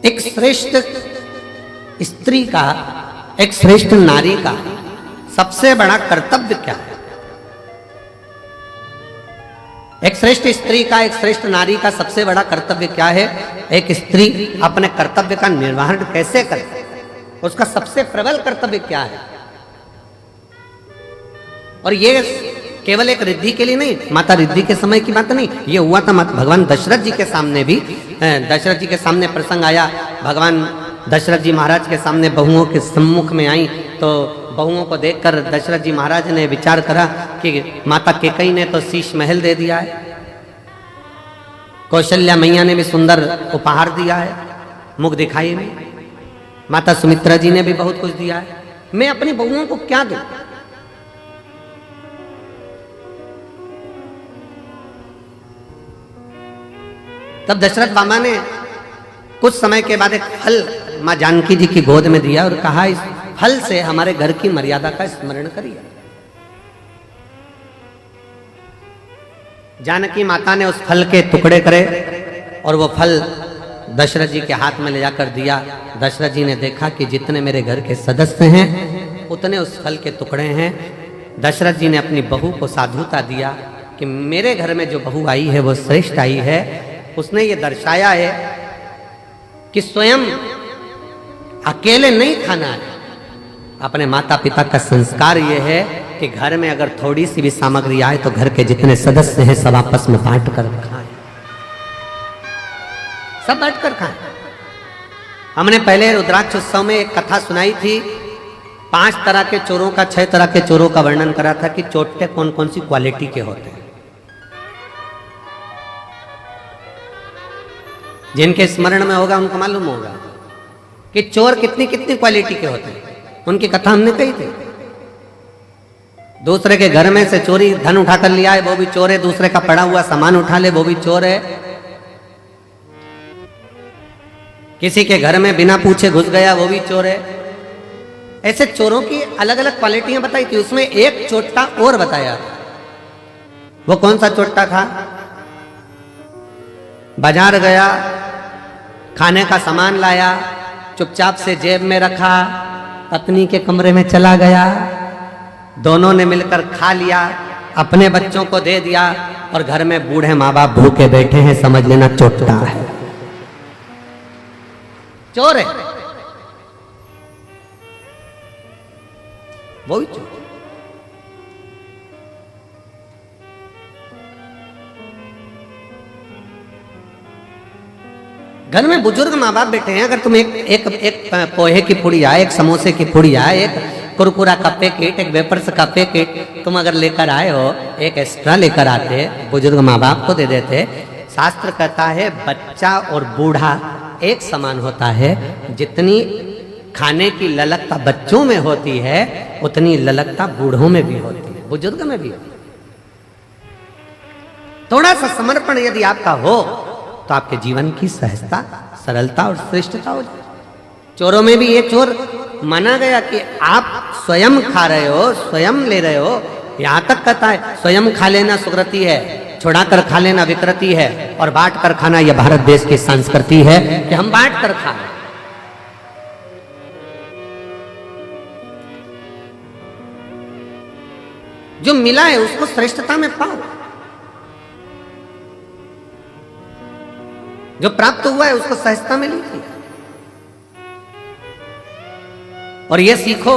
एक श्रेष्ठ स्त्री का, एक श्रेष्ठ नारी का सबसे बड़ा कर्तव्य क्या है? एक श्रेष्ठ स्त्री का, एक श्रेष्ठ नारी का सबसे बड़ा कर्तव्य क्या है? एक स्त्री अपने कर्तव्य का निर्वहन कैसे करे, उसका सबसे प्रबल कर्तव्य क्या है? और ये केवल एक रिद्धि के लिए नहीं, माता रिद्धि के समय की बात नहीं, ये हुआ था भगवान दशरथ जी के सामने भी। दशरथ जी के सामने प्रसंग आया, भगवान दशरथ जी महाराज के सामने बहुओं के सम्मुख में आई, तो बहुओं को देखकर दशरथ जी महाराज ने विचार करा कि माता केकई ने तो शीश महल दे दिया है, कौशल्या मैया ने भी सुंदर उपहार दिया है, मुख दिखाई में, माता सुमित्रा जी ने भी बहुत कुछ दिया है, मैं अपनी बहुओं को क्या दूं? तब दशरथ मामा ने कुछ समय के बाद एक फल मां जानकी जी की गोद में दिया और कहा, इस फल से हमारे घर की मर्यादा का स्मरण करिए। जानकी माता ने उस फल के टुकड़े करे और वो फल दशरथ जी के हाथ में ले जाकर दिया। दशरथ जी ने देखा कि जितने मेरे घर के सदस्य हैं उतने उस फल के टुकड़े हैं। दशरथ जी ने अपनी बहू को साधुता दिया कि मेरे घर में जो बहू आई है वो श्रेष्ठ आई है। उसने ये दर्शाया है कि स्वयं अकेले नहीं खाना है, अपने माता पिता का संस्कार ये है कि घर में अगर थोड़ी सी भी सामग्री आए तो घर के जितने सदस्य हैं सब आपस में बांट कर खाएं, सब बांट कर खाएं। हमने पहले रुद्राक्ष उत्सव में एक कथा सुनाई थी, 5 तरह के चोरों का, 6 तरह के चोरों का वर्णन करा था कि चोटे कौन कौन सी क्वालिटी के होते हैं। जिनके स्मरण में होगा उनको मालूम होगा कि चोर कितनी कितनी क्वालिटी के होते हैं, उनकी कथा हमने कही थी। दूसरे के घर में से चोरी धन उठाकर लिया है वो भी चोर है, दूसरे का पड़ा हुआ सामान उठा ले वो भी चोर है, किसी के घर में बिना पूछे घुस गया वो भी चोर है। ऐसे चोरों की अलग अलग क्वालिटियां बताई थी। उसमें एक चोट्टा और बताया, वो कौन सा चोट्टा था? बाजार गया, खाने का सामान लाया, चुपचाप से जेब में रखा, पत्नी के कमरे में चला गया, दोनों ने मिलकर खा लिया, अपने बच्चों को दे दिया और घर में बूढ़े माँ बाप भूखे बैठे हैं, समझ लेना चोट्टा है, चोर है, वो भी चोर। घर में बुजुर्ग माँ बाप बैठे हैं, अगर तुम एक पोहे की पुड़िया, एक समोसे की पुड़िया, एक कुरकुरा का पैकेट, एक वेपर्स का पैकेट तुम अगर लेकर आए हो, एक एक्स्ट्रा लेकर आते, बुजुर्ग माँ बाप को दे देते। शास्त्र कहता है बच्चा और बूढ़ा एक समान होता है, जितनी खाने की ललकता बच्चों में होती है उतनी ललकता बूढ़ों में भी होती है, बुजुर्ग में भी होती है। थोड़ा सा समर्पण यदि आपका हो तो आपके जीवन की सहजता, सरलता और श्रेष्ठता हो जाए। चोरों में भी ये चोर माना गया कि आप स्वयं खा रहे हो, स्वयं ले रहे हो, यहां तक कहता है स्वयं खा लेना सुकृति है, छुड़ाकर खा लेना विकृति है, और बांट कर खाना यह भारत देश की संस्कृति है कि हम बांट कर खाएं। जो मिला है उसको श्रेष्ठता में पाओ, जो प्राप्त हुआ है उसको सहजता में लीजिए। और ये सीखो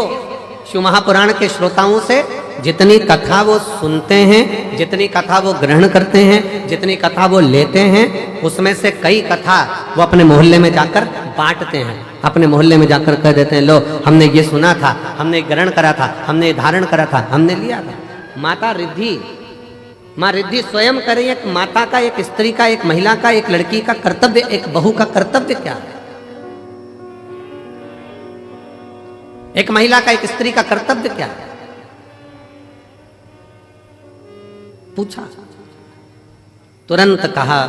शिव महापुराण के श्रोताओं से, जितनी कथा वो सुनते हैं, जितनी कथा वो ग्रहण करते हैं, जितनी कथा वो लेते हैं, उसमें से कई कथा वो अपने मोहल्ले में जाकर बांटते हैं, अपने मोहल्ले में जाकर कह देते हैं, लो हमने ये सुना था, हमने ग्रहण करा था, हमने धारण करा था, हमने लिया था। माता रिद्धि, माँ रिद्धि स्वयं करे। एक माता का, एक स्त्री का, एक महिला का, एक लड़की का कर्तव्य, एक बहू का कर्तव्य क्या है? एक महिला का, एक स्त्री का कर्तव्य क्या है? पूछा, तुरंत कहा,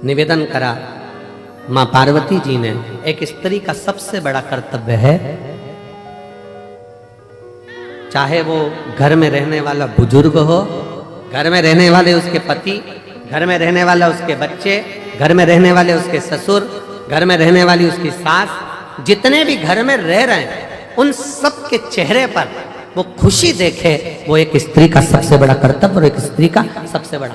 निवेदन करा मां पार्वती जी ने, एक स्त्री का सबसे बड़ा कर्तव्य है, चाहे वो घर में रहने वाला बुजुर्ग हो, घर में रहने वाले उसके पति, घर में रहने वाला उसके बच्चे, घर में रहने वाले उसके ससुर, घर में रहने वाली उसकी सास, जितने भी घर में रह रहे हैं उन सब के चेहरे पर वो खुशी देखे, वो एक स्त्री का सबसे बड़ा कर्तव्य और एक स्त्री का सबसे बड़ा।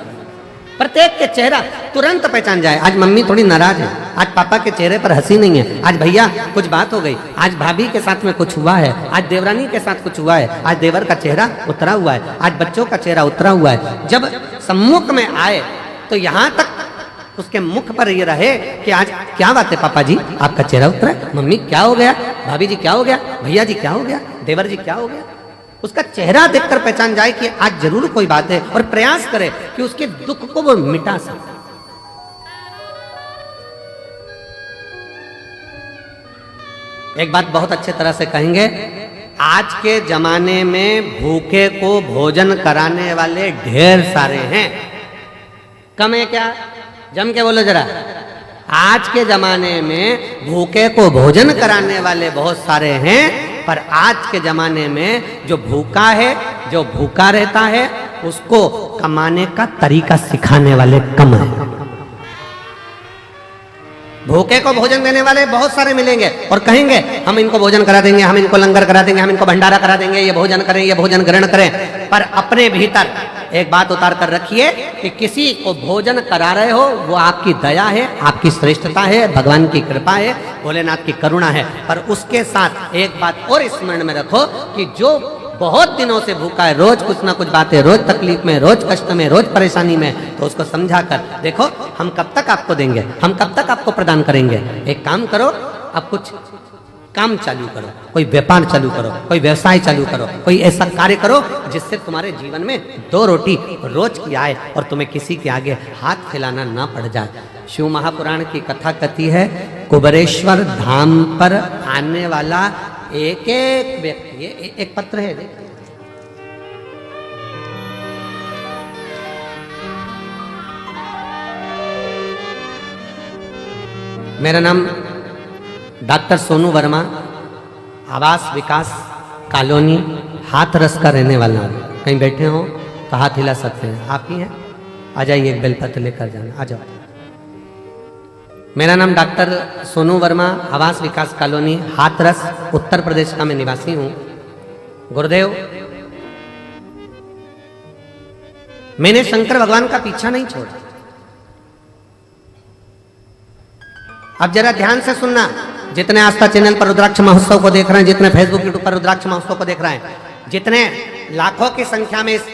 प्रत्येक के चेहरा तुरंत पहचान जाए, आज मम्मी थोड़ी नाराज है, आज पापा के चेहरे पर हंसी नहीं है, आज भैया कुछ बात हो गई, आज भाभी के साथ में कुछ हुआ है, आज देवरानी के साथ कुछ हुआ है, आज देवर का चेहरा उतरा हुआ है, आज बच्चों का चेहरा उतरा हुआ है। जब सम्मुख में आए तो यहाँ तक उसके मुख पर ये रहे कि आज क्या बात है पापा जी, आपका चेहरा उतरा है, मम्मी क्या हो गया, भाभी जी क्या हो गया, भैया जी क्या हो गया, देवर जी क्या हो गया। उसका चेहरा देखकर पहचान जाए कि आज जरूर कोई बात है, और प्रयास करे कि उसके दुख को वो मिटा सके। एक बात बहुत अच्छे तरह से कहेंगे, आज के जमाने में भूखे को भोजन कराने वाले ढेर सारे हैं, कम है क्या? जम के बोलो जरा। आज के जमाने में भूखे को भोजन कराने वाले बहुत सारे हैं, पर आज के जमाने में जो भूखा है, जो भूखा रहता है, उसको कमाने का तरीका सिखाने वाले कम है। भूखे को भोजन देने वाले बहुत सारे मिलेंगे और कहेंगे हम इनको भोजन करा देंगे, हम इनको लंगर करा देंगे, हम इनको भंडारा करा देंगे, ये भोजन करें, ये भोजन ग्रहण करें। पर अपने भीतर एक बात उतार कर रखिए कि किसी को भोजन करा रहे हो वो आपकी दया है, आपकी श्रेष्ठता है, भगवान की कृपा है, भोलेनाथ की करुणा है। पर उसके साथ एक बात और स्मरण में रखो कि जो बहुत दिनों से भूखा है, रोज कुछ ना कुछ बातें, रोज तकलीफ में, रोज कष्ट में, रोज परेशानी में, तो उसको समझा कर देखो हम कब तक आपको देंगे, हम कब तक आपको प्रदान करेंगे। एक काम करो, अब कुछ काम चालू करो, कोई व्यापार चालू करो, कोई व्यवसाय चालू करो, कोई ऐसा कार्य करो जिससे तुम्हारे जीवन में 2 रोटी रोज की आए और तुम्हें किसी के आगे हाथ फैलाना ना पड़ जाए। शिव महापुराण की कथा कथी है, कुबेरेश्वर धाम पर आने वाला एक एक व्यक्ति, ये एक पत्र है देखिए, मेरा नाम डॉक्टर सोनू वर्मा, आवास विकास कॉलोनी हाथरस का रहने वाला हूँ। कहीं बैठे हो तो हाथ हिला सकते हैं, आप ही हैं, आ जाइए, एक बेलपत्र लेकर जाना, आ जाओ। मेरा नाम डॉक्टर सोनू वर्मा, आवास विकास कॉलोनी हाथरस उत्तर प्रदेश का मैं निवासी हूँ। गुरुदेव, मैंने शंकर भगवान का पीछा नहीं छोड़ा। अब जरा ध्यान से सुनना, जितने आस्था चैनल पर रुद्राक्ष महोत्सव को देख रहे हैं, जितने फेसबुक यूट्यूब पर रुद्राक्ष महोत्सव को देख रहे हैं, जितने लाखों की संख्या में इस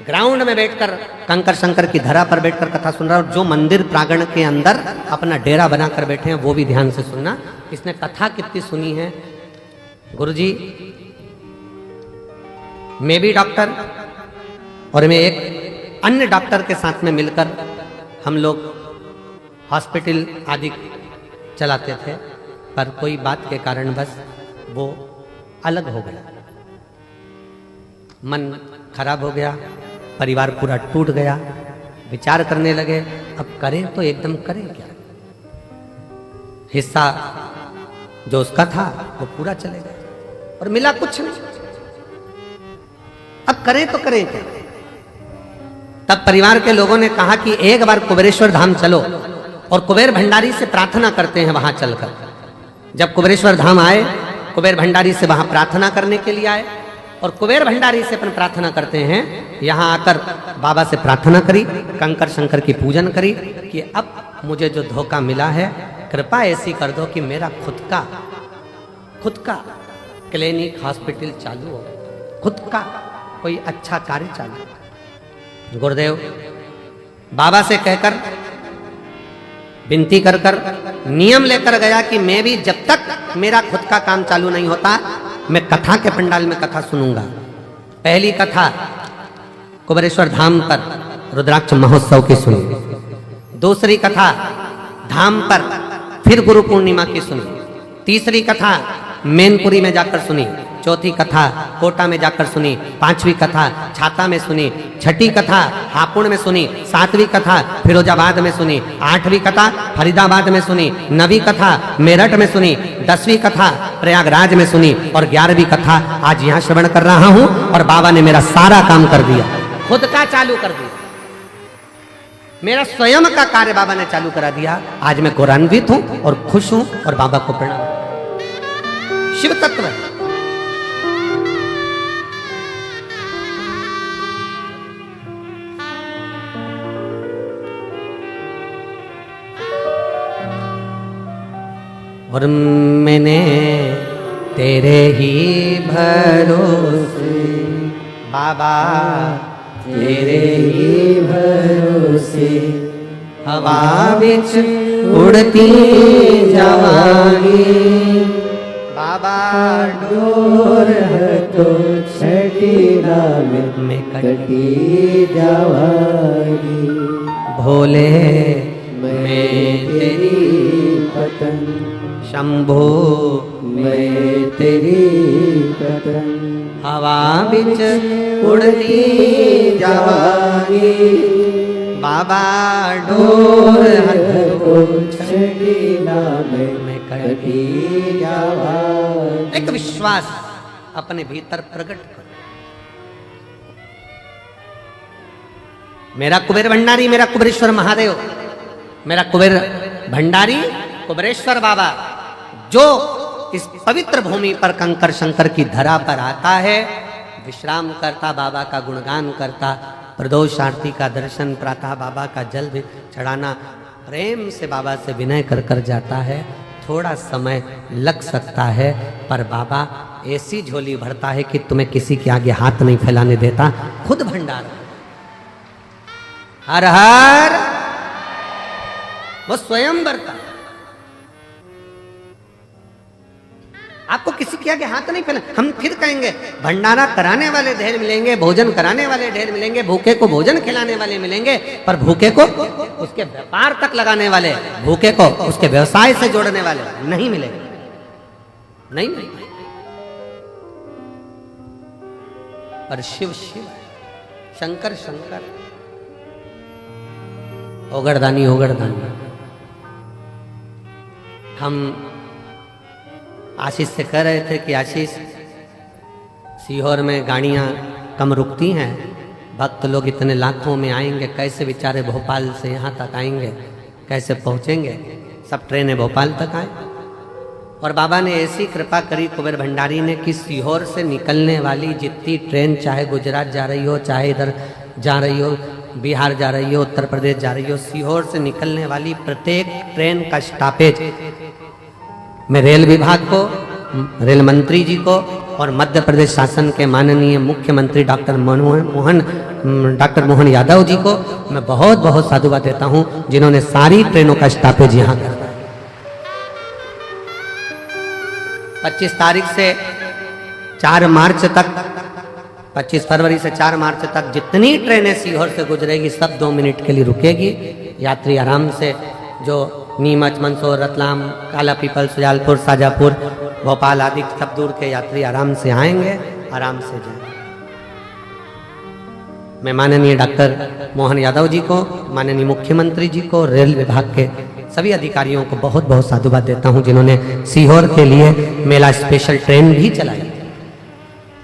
ग्राउंड में बैठकर कंकर शंकर की धरा पर बैठकर कथा सुन रहा है, और जो मंदिर प्रांगण के अंदर अपना डेरा बनाकर बैठे हैं वो भी ध्यान से सुनना। इसने कथा कितनी सुनी है। गुरुजी, मैं भी डॉक्टर और मैं एक अन्य डॉक्टर के साथ में मिलकर हम लोग हॉस्पिटल आदि चलाते थे, पर कोई बात के कारण बस वो अलग हो गया, मन खराब हो गया, परिवार पूरा टूट गया। विचार करने लगे अब करें तो एकदम करें क्या, हिस्सा जो उसका था वो पूरा चले गया और मिला कुछ नहीं, अब करें तो करें क्या। तब परिवार के लोगों ने कहा कि एक बार कुबेरेश्वर धाम चलो और कुबेर भंडारी से प्रार्थना करते हैं वहां चलकर। जब कुबेरेश्वर धाम आए, कुबेर भंडारी से वहां प्रार्थना करने के लिए आए और कुबेर भंडारी से अपन प्रार्थना करते हैं। यहाँ आकर बाबा से प्रार्थना करी, कंकर शंकर की पूजन करी कि अब मुझे जो धोखा मिला है कृपा ऐसी कर दो कि मेरा खुद का क्लिनिक हॉस्पिटल चालू हो, खुद का कोई अच्छा कार्य चालू हो। गुरुदेव बाबा से कहकर विनती कर कर नियम लेकर गया कि मैं भी जब तक मेरा खुद का काम चालू नहीं होता मैं कथा के पंडाल में कथा सुनूंगा। पहली कथा कुबेरेश्वर धाम पर रुद्राक्ष महोत्सव की सुनी, दूसरी कथा धाम पर फिर गुरु पूर्णिमा की सुनी, तीसरी कथा मैनपुरी में जाकर सुनी, चौथी कथा कोटा में जाकर सुनी, पांचवी कथा छाता में सुनी, छठी कथा हापुड़ में सुनी, सातवीं कथा फिरोजाबाद में सुनी, आठवीं कथा फरीदाबाद में सुनी, नवीं कथा मेरठ में सुनी, 10वीं कथा प्रयागराज में सुनी और 11वीं कथा आज यहाँ श्रवण कर रहा हूँ। और बाबा ने मेरा सारा काम कर दिया, खुद का चालू कर दिया। मेरा स्वयं का कार्य बाबा ने चालू करा दिया। आज मैं गौरवान्वित हूं और खुश हूं और बाबा को प्रणाम। शिव तत्व और मैंने तेरे ही भरोसे बाबा, तेरे ही भरोसे हवा बिच उड़ती जवानी बाबा, डोर है तो छठी में कटी जवानी भोले मैं तेरी पतन, शंभो मैं तेरी पतन, हवा बिच उड़ती जवानी बाबा, डोर हथो छड़ीला में कटी जवानी। एक विश्वास अपने भीतर प्रकट करो। मेरा कुबेर भंडारी, मेरा कुबेरेश्वर महादेव, मेरा कुबेर भंडारी कुबेरेश्वर बाबा जो इस पवित्र भूमि पर कंकर शंकर की धरा पर आता है, विश्राम करता, बाबा का गुणगान करता, प्रदोष आरती का दर्शन, प्रातः बाबा का जल भी चढ़ाना, प्रेम से बाबा से विनय कर कर जाता है। थोड़ा समय लग सकता है पर बाबा ऐसी झोली भरता है कि तुम्हें किसी के आगे हाथ नहीं फैलाने देता, खुद भंडार। हर हर वो स्वयं भरता। आपको किसी के आगे हाथ नहीं फैला। हम फिर कहेंगे भंडारा कराने वाले ढेर मिलेंगे, भोजन कराने वाले ढेर मिलेंगे, भूखे को भोजन खिलाने वाले मिलेंगे, पर भूखे को उसके व्यापार तक लगाने वाले, भूखे को उसके व्यवसाय से जोड़ने वाले नहीं मिलेंगे। नहीं, नहीं। पर शिव शिव, शंकर शंकर, ओगरदानी ओगरदानी। हम आशीष से कह रहे थे कि आशीष, सीहोर में गाड़ियां कम रुकती हैं, भक्त लोग इतने लाखों में आएंगे, कैसे बेचारे भोपाल से यहाँ तक आएंगे, कैसे पहुँचेंगे? सब ट्रेनें भोपाल तक आए। और बाबा ने ऐसी कृपा करी कुबेर भंडारी ने कि सीहोर से निकलने वाली जितनी ट्रेन, चाहे गुजरात जा रही हो, चाहे इधर जा रही हो, बिहार जा रही हो, उत्तर प्रदेश जा रही हो, सीहोर से निकलने वाली प्रत्येक ट्रेन का स्टॉपेज मैं रेल विभाग को, रेल मंत्री जी को और मध्य प्रदेश शासन के माननीय मुख्यमंत्री डॉक्टर मोहन यादव जी को मैं बहुत बहुत साधुवाद देता हूं, जिन्होंने सारी ट्रेनों का स्टॉपेज यहां कर दिया। 25 तारीख से 4 मार्च तक, 25 फरवरी से 4 मार्च तक जितनी ट्रेनें सीहोर से गुजरेगी सब 2 मिनट के लिए रुकेगी। यात्री आराम से, जो नीमच, मंदसौर, रतलाम, काला पीपल, सुजालपुर, शाजापुर, भोपाल आदि सब दूर के यात्री आराम से आएंगे, आराम से जाएंगे। मैं माननीय डॉक्टर मोहन यादव जी को, माननीय मुख्यमंत्री जी को, रेल विभाग के सभी अधिकारियों को बहुत बहुत साधुवाद देता हूं, जिन्होंने सीहोर के लिए मेला स्पेशल ट्रेन भी चलाई।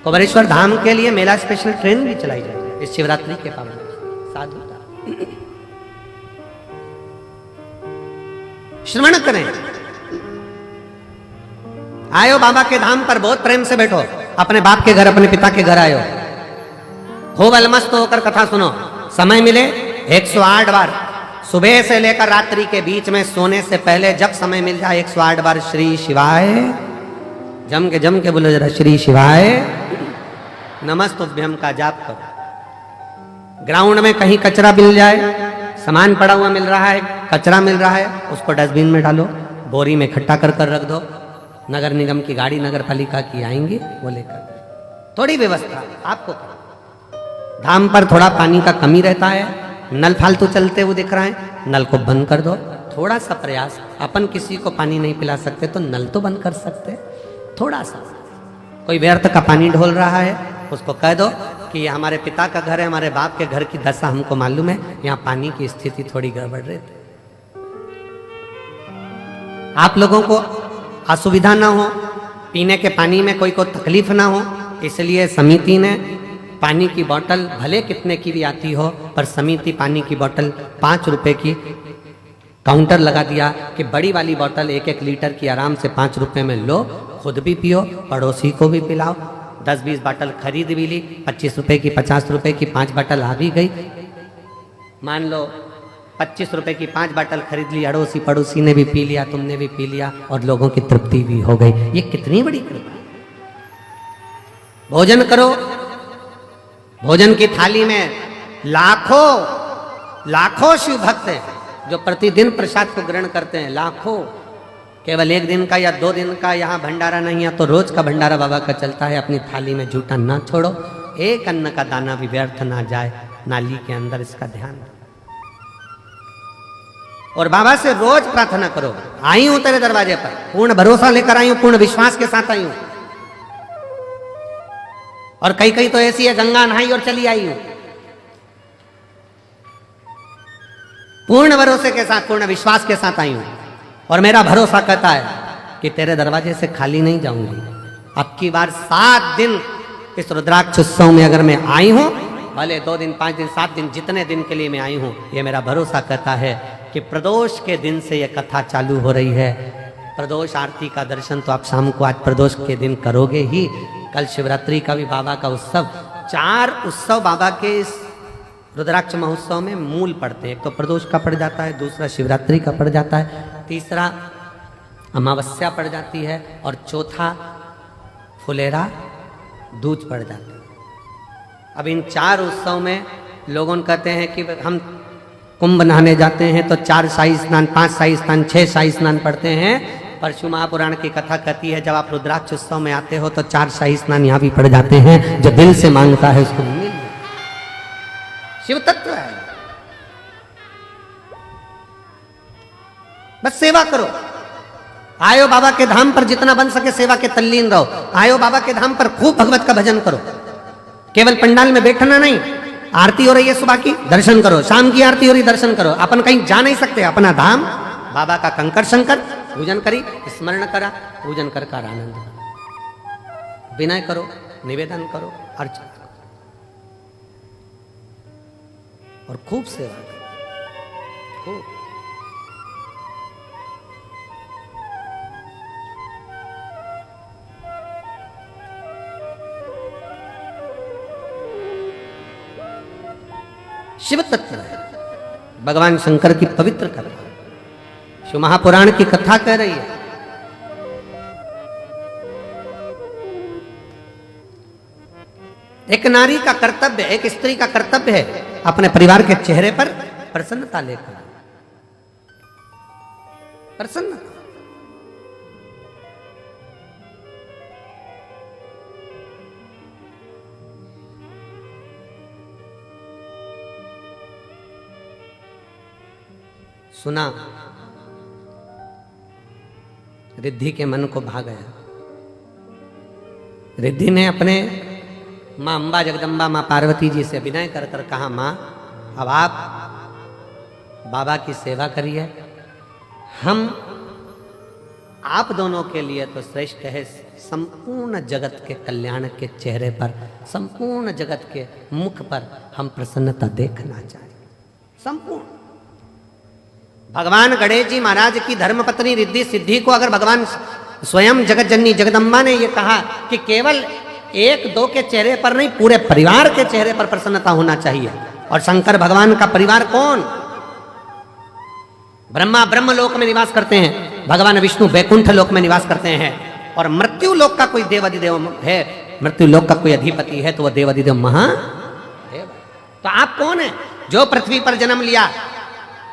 कुबेरेश्वर धाम के लिए मेला स्पेशल ट्रेन भी चलाई जाएगी इस शिवरात्रि के पावन। साधुता श्रवण करें। आयो बाबा के धाम पर, बहुत प्रेम से बैठो, अपने बाप के घर, अपने पिता के घर आयो, खूब अलमस्त होकर कथा सुनो। समय मिले 108 बार, सुबह से लेकर रात्रि के बीच में सोने से पहले जब समय मिल जाए 108 बार श्री शिवाय, जम के बोलो जरा, श्री शिवाय नमस्तुभ्यम का जाप करो। ग्राउंड में कहीं कचरा मिल जाए, सामान पड़ा हुआ मिल रहा है, कचरा मिल रहा है, उसको डस्टबिन में डालो, बोरी में इकट्ठा कर कर रख दो। नगर निगम की गाड़ी, नगर पालिका की आएंगी, वो लेकर। थोड़ी व्यवस्था आपको। धाम पर थोड़ा पानी का कमी रहता है, नल फालतू चलते हुए दिख रहा है, नल को बंद कर दो। थोड़ा सा प्रयास, अपन किसी को पानी नहीं पिला सकते तो नल तो बंद कर सकते, थोड़ा सा। कोई व्यर्थ का पानी ढोल रहा है, उसको कह दो कि ये हमारे पिता का घर है, हमारे बाप के घर की दशा हमको मालूम है, यहाँ पानी की स्थिति थोड़ी गड़बड़ रहती। आप लोगों को असुविधा ना हो, पीने के पानी में कोई को तकलीफ ना हो, इसलिए समिति ने पानी की बोतल भले कितने की भी आती हो, पर समिति पानी की बोतल 5 रुपए की काउंटर लगा दिया कि बड़ी वाली बोतल 1-1 लीटर की आराम से 5 रुपए में लो, खुद भी पियो, पड़ोसी को भी पिलाओ। 10-20 बोतल खरीद भी ली, 25 रुपए की, 50 रुपए की 5 बोतल आ भी गई। मान लो 25 रुपए की 5 बोतल खरीद ली, अड़ोसी पड़ोसी ने भी पी लिया, तुमने भी पी लिया और लोगों की तृप्ति भी हो गई। ये कितनी बड़ी कृपा। भोजन करो, भोजन की थाली में लाखों लाखों शिव भक्त हैं जो प्रतिदिन प्रसाद को ग्रहण करते हैं, लाखों। केवल 1 दिन का या 2 दिन का यहाँ भंडारा नहीं है तो रोज का भंडारा बाबा का चलता है। अपनी थाली में झूठा ना छोड़ो, एक अन्न का दाना भी व्यर्थ ना जाए नाली के अंदर, इसका ध्यान रखो। और बाबा से रोज प्रार्थना करो, आई हूं तेरे दरवाजे पर, पूर्ण भरोसा लेकर आई हूं, पूर्ण विश्वास के साथ आई हूं। और कई तो ऐसी है गंगा नहाई और चली आई हूं। पूर्ण भरोसे के साथ, पूर्ण विश्वास के साथ आई हूं और मेरा भरोसा कहता है कि तेरे दरवाजे से खाली नहीं जाऊंगी। अब की बार 7 दिन इस रुद्राक्ष उत्सव में अगर मैं आई हूं, भले 2 दिन, 5 दिन, 7 दिन, जितने दिन के लिए मैं आई हूं, ये मेरा भरोसा कहता है कि प्रदोष के दिन से ये कथा चालू हो रही है। प्रदोष आरती का दर्शन तो आप शाम को आज प्रदोष के दिन करोगे ही। कल शिवरात्रि का भी बाबा का उत्सव, 4 उत्सव बाबा के इस रुद्राक्ष महोत्सव में मूल पड़ते हैं। एक तो प्रदोष का पड़ जाता है, दूसरा शिवरात्रि का पड़ जाता है, तीसरा अमावस्या पड़ जाती है और चौथा फुलेरा दूज पड़ जाता है। अब इन 4 उत्सव में लोगों कहते हैं कि हम कुंभ नहाने जाते हैं तो 4 शाही स्नान, 5 शाही स्नान, 6 शाही स्नान पढ़ते हैं। पर शिव महापुराण की कथा कहती है जब आप रुद्राक्ष उत्सव में आते हो तो 4 शाही स्नान यहाँ भी पड़ जाते हैं। जो दिल से मांगता है उसको मिल जाता है। शिव तत्व है। बस सेवा करो, आयो बाबा के धाम पर जितना बन सके सेवा के तल्लीन रहो। आयो बाबा के धाम पर खूब भगवत का भजन करो। केवल पंडाल में बैठना नहीं, आरती हो रही है सुबह की, दर्शन करो, शाम की आरती हो रही, दर्शन करो। अपन कहीं जा नहीं सकते, अपना धाम बाबा का कंकर शंकर पूजन करी, स्मरण करा, पूजन कर आनंद करो, विनय करो, निवेदन करो, अर्चना करो और खूब सेवा करो, खूब। शिव तत्व है, भगवान शंकर की पवित्र कथा, शिव महापुराण की कथा कह रही है। एक नारी का कर्तव्य, एक स्त्री का कर्तव्य है अपने परिवार के चेहरे पर प्रसन्नता लेकर, प्रसन्नता। सुना, रिद्धि के मन को भा गया। रिद्धि ने अपने माँ अम्बा जगदम्बा माँ पार्वती जी से विनय कर कर कहा, माँ अब आप बाबा की सेवा करिए, हम आप दोनों के लिए तो श्रेष्ठ है। संपूर्ण जगत के कल्याण के चेहरे पर, संपूर्ण जगत के मुख पर हम प्रसन्नता देखना चाहिए। संपूर्ण भगवान गणेश जी महाराज की धर्मपत्नी रिद्धि सिद्धि को अगर भगवान स्वयं जगत जननी जगदम्बा ने ये कहा कि केवल 1-2 के चेहरे पर नहीं, पूरे परिवार के चेहरे पर प्रसन्नता होना चाहिए। और शंकर भगवान का परिवार कौन? ब्रह्मा ब्रह्म लोक में निवास करते हैं, भगवान विष्णु बैकुंठ लोक में निवास करते हैं, और मृत्यु लोक का कोई देवाधिदेव है, मृत्यु लोक का कोई अधिपति है तो वह देवाधिदेव महादेव। तो आप कौन है? जो पृथ्वी पर जन्म लिया,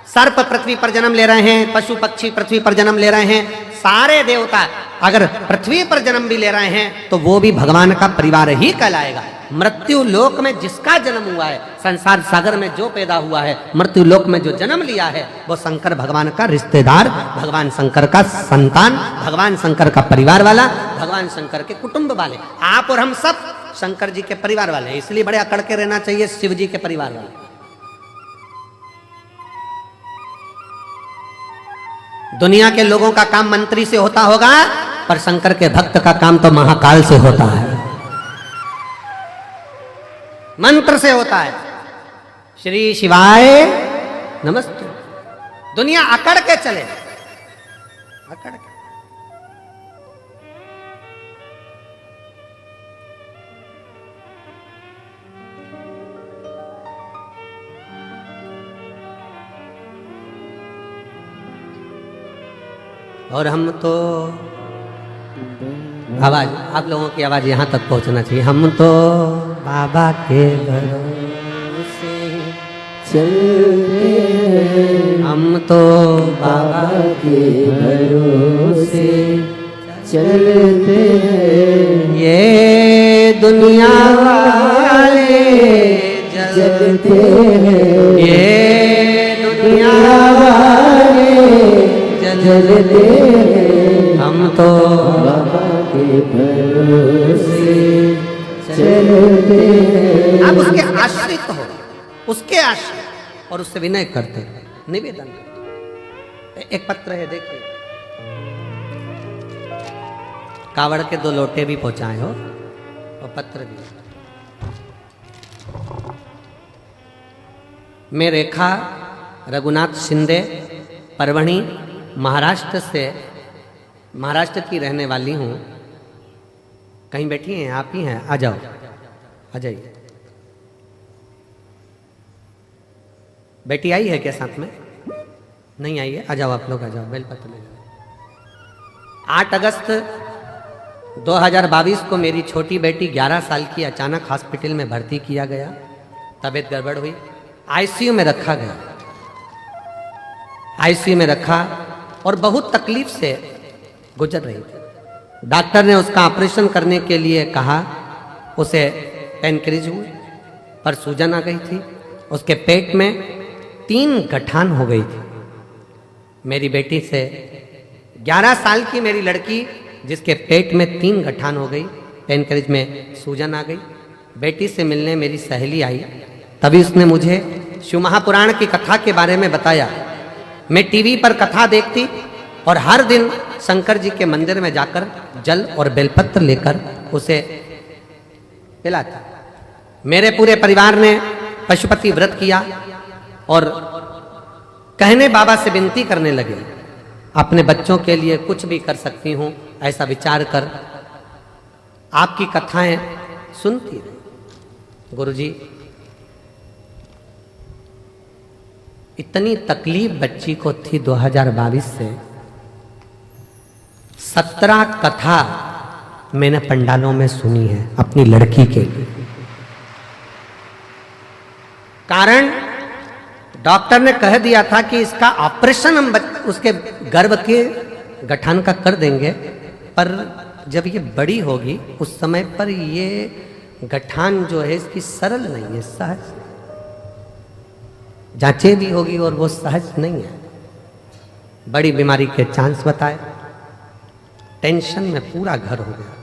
सर्प पृथ्वी पर जन्म ले रहे हैं, पशु पक्षी पृथ्वी पर जन्म ले रहे हैं, सारे देवता अगर पृथ्वी पर जन्म भी ले रहे हैं तो वो भी भगवान का परिवार ही कहलाएगा। मृत्यु लोक में जिसका जन्म हुआ है, संसार सागर में जो पैदा हुआ है, मृत्यु लोक में जो जन्म लिया है, वो शंकर भगवान का रिश्तेदार, भगवान शंकर का संतान, भगवान शंकर का परिवार वाला, भगवान शंकर के कुटुंब वाले। आप और हम सब शंकर जी के परिवार वाले हैं, इसलिए बड़े अकड़ के रहना चाहिए शिव जी के परिवार वाले। दुनिया के लोगों का काम मंत्री से होता होगा, पर शंकर के भक्त का काम तो महाकाल से होता है। मंत्र से होता है। श्री शिवाय नमस्ते। दुनिया अकड़ के चले, अकड़ के। और हम तो आवाज, आप लोगों की आवाज यहां तक पहुंचना चाहिए। हम तो बाबा के भरोसे चलते हैं, हम तो बाबा के भरोसे चलते हैं। ये दुनिया वाले जलते हैं, ये दुनिया वाले जलते हैं, हम तो बाबा के भरोसे चलते हैं। आप उसके आश्रित हो, उसके आश्रित, और उससे विनय करते हैं, निवेदन करते। एक पत्र है, देखिए, कावड़ के 2 लोटे भी पहुंचाए हो और पत्र भी। मैं रेखा रघुनाथ शिंदे, परभणी, महाराष्ट्र की रहने वाली हूँ। कहीं बैठी हैं? आप ही हैं? आ जाओ, आ जाइए। बेटी आई है क्या साथ में? नहीं आई है? आ जाओ, आप लोग आ जाओ, बेलपत्र ले जाओ। 8 अगस्त 2022 को मेरी छोटी बेटी 11 साल की अचानक हॉस्पिटल में भर्ती किया गया। तबीयत गड़बड़ हुई, आईसीयू में रखा गया। आईसीयू में रखा और बहुत तकलीफ से गुजर रही थी। डॉक्टर ने उसका ऑपरेशन करने के लिए कहा। उसे पेनक्रीज हुई, पर सूजन आ गई थी। उसके पेट में 3 गठान हो गई थी। मेरी बेटी से 11 साल की मेरी लड़की, जिसके पेट में 3 गठान हो गई, पेनक्रीज में सूजन आ गई। बेटी से मिलने मेरी सहेली आई, तभी उसने मुझे शिव महापुराण की कथा के बारे में बताया। मैं टीवी पर कथा देखती और हर दिन शंकर जी के मंदिर में जाकर जल और बेलपत्र लेकर उसे पिलाती। मेरे पूरे परिवार ने पशुपति व्रत किया और कहने बाबा से विनती करने लगे, अपने बच्चों के लिए कुछ भी कर सकती हूँ, ऐसा विचार कर आपकी कथाएं सुनती रही। गुरुजी, इतनी तकलीफ बच्ची को थी 2022 से। 17 कथा मैंने पंडालों में सुनी है अपनी लड़की के लिए। कारण डॉक्टर ने कह दिया था कि इसका ऑपरेशन हम उसके गर्भ के गठान का कर देंगे, पर जब ये बड़ी होगी उस समय पर ये गठान जो है इसकी सरल नहीं है, सहज जांचे भी होगी और वो सहज नहीं है। बड़ी बीमारी के चांस बताए। टेंशन में पूरा घर हो गया।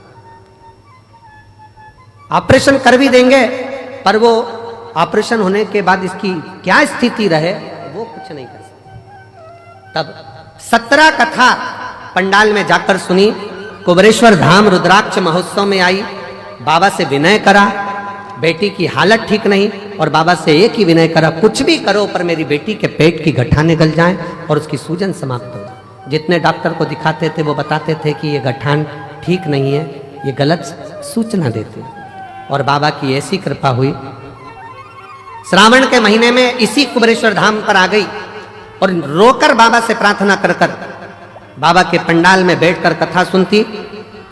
ऑपरेशन कर भी देंगे, पर वो ऑपरेशन होने के बाद इसकी क्या स्थिति रहे वो कुछ नहीं कर सकते। तब 17 कथा पंडाल में जाकर सुनी। कुबरेश्वर धाम रुद्राक्ष महोत्सव में आई, बाबा से विनय करा। बेटी की हालत ठीक नहीं और बाबा से एक ही विनय करा, कुछ भी करो पर मेरी बेटी के पेट की गठान निकल जाए और उसकी सूजन समाप्त हो। जितने डॉक्टर को दिखाते थे वो बताते थे कि ये गठान ठीक नहीं है, ये गलत सूचना देते। और बाबा की ऐसी कृपा हुई, श्रावण के महीने में इसी कुबरेश्वर धाम पर आ गई और रोकर बाबा से प्रार्थना कर कर बाबा के पंडाल में बैठकर कथा सुनती,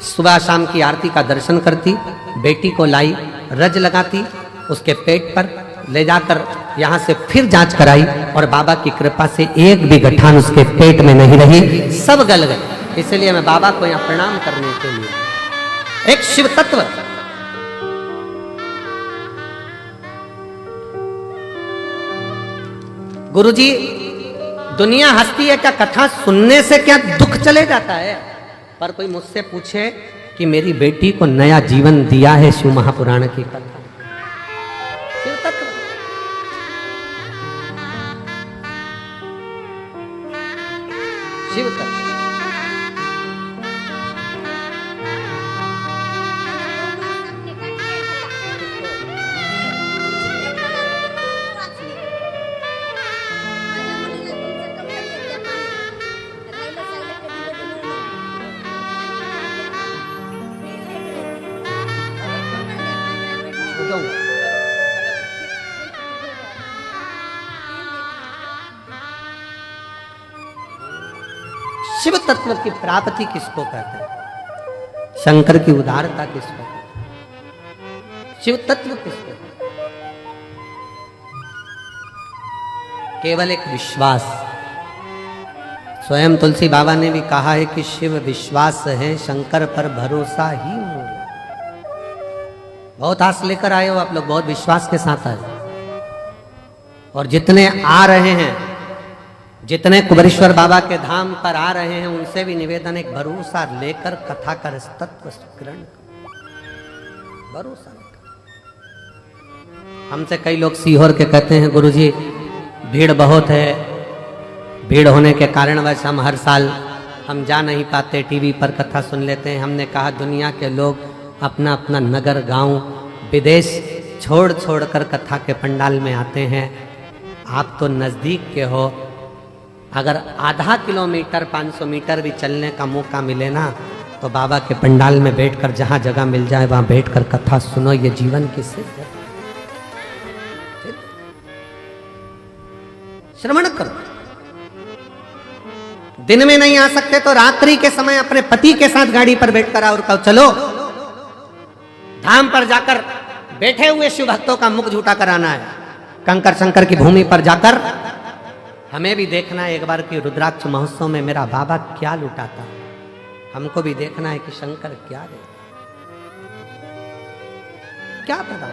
सुबह शाम की आरती का दर्शन करती, बेटी को लाई, रज लगाती, उसके पेट पर ले जाकर यहाँ से फिर जांच कराई और बाबा की कृपा से एक भी गठान उसके पेट में नहीं रही, सब गल गए। इसलिए मैं बाबा को यहाँ प्रणाम करने के लिए, एक शिव तत्व। गुरुजी, दुनिया हंसती है क्या कथा सुनने से, क्या दुख चले जाता है? पर कोई मुझसे पूछे कि मेरी बेटी को नया जीवन दिया है शिव महापुराण की कथा। शिव तत्व। शिव तत्व। क्यों? शिव तत्व की प्राप्ति किसको कहते हैं? शंकर की उदारता किसको कहते हैं? शिव तत्व किसको कहते हैं? केवल एक विश्वास। स्वयं तुलसी बाबा ने भी कहा है कि शिव विश्वास है, शंकर पर भरोसा ही मूल। बहुत आस लेकर आए हो आप लोग, बहुत विश्वास के साथ आए। और जितने आ रहे हैं, जितने कुबेरेश्वर बाबा के धाम पर आ रहे हैं, उनसे भी निवेदन, एक भरोसा लेकर कथा कर तत्व ग्रहण करो। भरोसा लेकर। हमसे कई लोग सीहोर के कहते हैं, गुरुजी भीड़ बहुत है, भीड़ होने के कारणवश हम हर साल हम जा नहीं पाते, टीवी पर कथा सुन लेते हैं। हमने कहा दुनिया के लोग अपना अपना नगर, गांव, विदेश छोड़ छोड़ कर कथा के पंडाल में आते हैं। आप तो नज़दीक के हो, अगर आधा किलोमीटर 500 मीटर भी चलने का मौका मिले ना, तो बाबा के पंडाल में बैठकर जहाँ जगह मिल जाए वहाँ बैठकर कथा सुनो। ये जीवन की सिद्ध है। श्रवण करो। दिन में नहीं आ सकते तो रात्रि के समय अपने पति के साथ गाड़ी पर बैठकर आओ और कहो चलो धाम पर जाकर बैठे हुए शिव भक्तों का मुख झूठा कराना है। कंकर शंकर की भूमि पर जाकर हमें भी देखना है एक बार कि रुद्राक्ष महोत्सव में मेरा बाबा क्या लुटाता। हमको भी देखना है कि शंकर क्या दे, क्या प्रदान।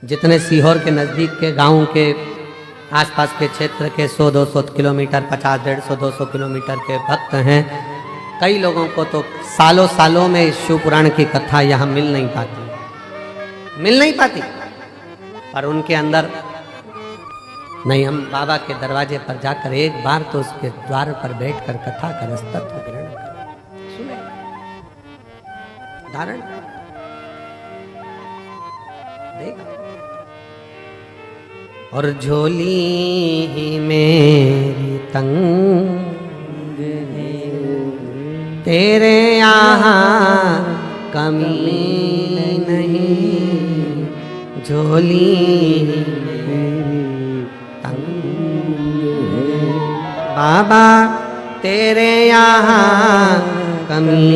जितने सीहोर के नजदीक के गांव के आसपास के क्षेत्र के 100-200 किलोमीटर, 50-150-200 किलोमीटर के भक्त हैं, कई लोगों को तो सालों सालों में शिव पुराण की कथा यहाँ मिल नहीं पाती। पर उनके अंदर नहीं, हम बाबा के दरवाजे पर जाकर एक बार तो उसके द्वार पर बैठकर कथा कर तत्व ग्रहण करें, सुने, धारण देगा। और झोली मेरी तंग है, तेरे यहाँ कमी नहीं, झोली मेरी तंग है, बाबा तेरे यहाँ कमी।